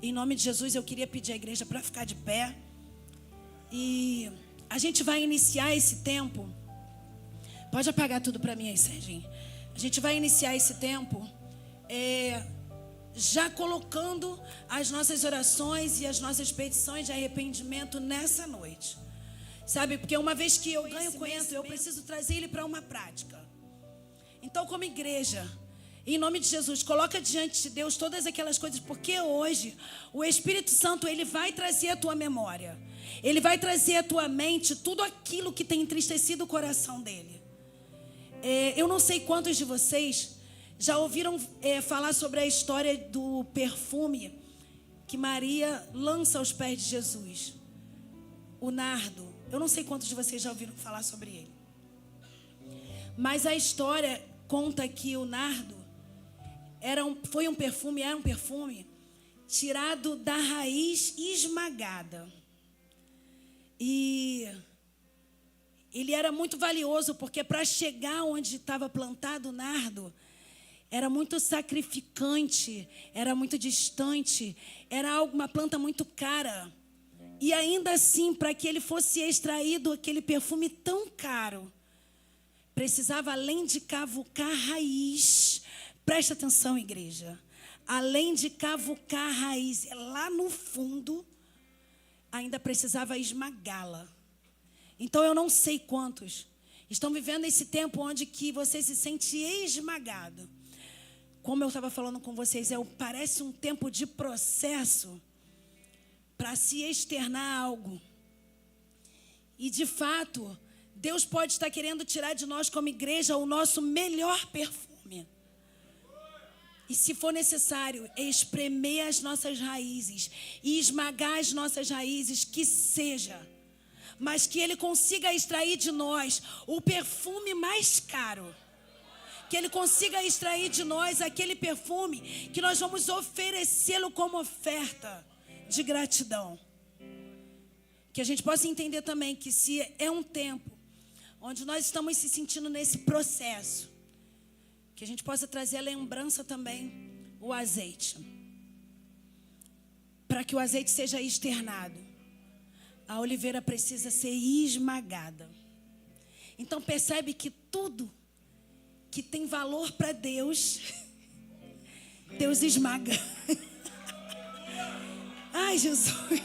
Em nome de Jesus, eu queria pedir à igreja para ficar de pé. E a gente vai iniciar esse tempo. Pode apagar tudo para mim aí, Serginho. A gente vai iniciar esse tempo já colocando as nossas orações e as nossas petições de arrependimento nessa noite. Sabe, porque uma vez que eu ganho conhecimento, eu preciso trazer ele para uma prática. Então, como igreja, Em nome de Jesus, coloca diante de Deus todas aquelas coisas, porque hoje o Espírito Santo, ele vai trazer a tua memória. Ele vai trazer à tua mente tudo aquilo que tem entristecido o coração dele. Eu não sei quantos de vocês já ouviram falar sobre a história do perfume que Maria lança aos pés de Jesus. O nardo. Eu não sei quantos de vocês já ouviram falar sobre ele. Mas a história conta que o nardo era um perfume tirado da raiz esmagada. E ele era muito valioso, porque para chegar onde estava plantado o nardo, era muito sacrificante, era muito distante, era uma planta muito cara. E ainda assim, para que ele fosse extraído aquele perfume tão caro, precisava, além de cavucar raiz, presta atenção, igreja, além de cavucar raiz lá no fundo, ainda precisava esmagá-la. Então eu não sei quantos estão vivendo esse tempo onde que você se sente esmagado. Como eu estava falando com vocês, parece um tempo de processo para se externar algo. E de fato, Deus pode estar querendo tirar de nós como igreja o nosso melhor perfume. E se for necessário, espremer as nossas raízes e esmagar as nossas raízes, que seja. Mas que Ele consiga extrair de nós o perfume mais caro. Que Ele consiga extrair de nós aquele perfume que nós vamos oferecê-lo como oferta de gratidão. Que a gente possa entender também que se é um tempo onde nós estamos se sentindo nesse processo, que a gente possa trazer a lembrança também, o azeite. Para que o azeite seja externado, a oliveira precisa ser esmagada. Então percebe que tudo que tem valor para Deus, Deus esmaga. Ai, Jesus.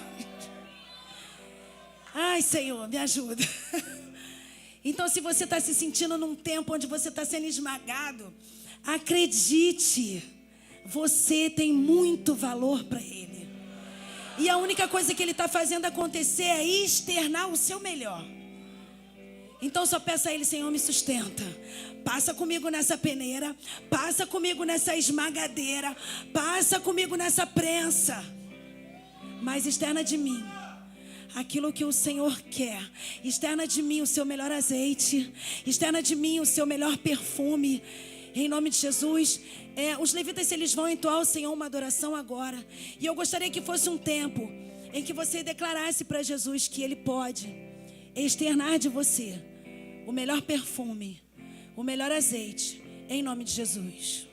Ai, Senhor, me ajuda. Então, se você está se sentindo num tempo onde você está sendo esmagado, acredite, você tem muito valor para Ele. E a única coisa que Ele está fazendo acontecer é externar o seu melhor. Então só peça a Ele: Senhor, me sustenta. Passa comigo nessa peneira, passa comigo nessa esmagadeira, passa comigo nessa prensa. Mas externa de mim aquilo que o Senhor quer. Externa de mim o seu melhor azeite. Externa de mim o seu melhor perfume. Em nome de Jesus. Os levitas, eles vão entoar ao Senhor uma adoração agora. E eu gostaria que fosse um tempo em que você declarasse para Jesus que Ele pode externar de você o melhor perfume, o melhor azeite, em nome de Jesus.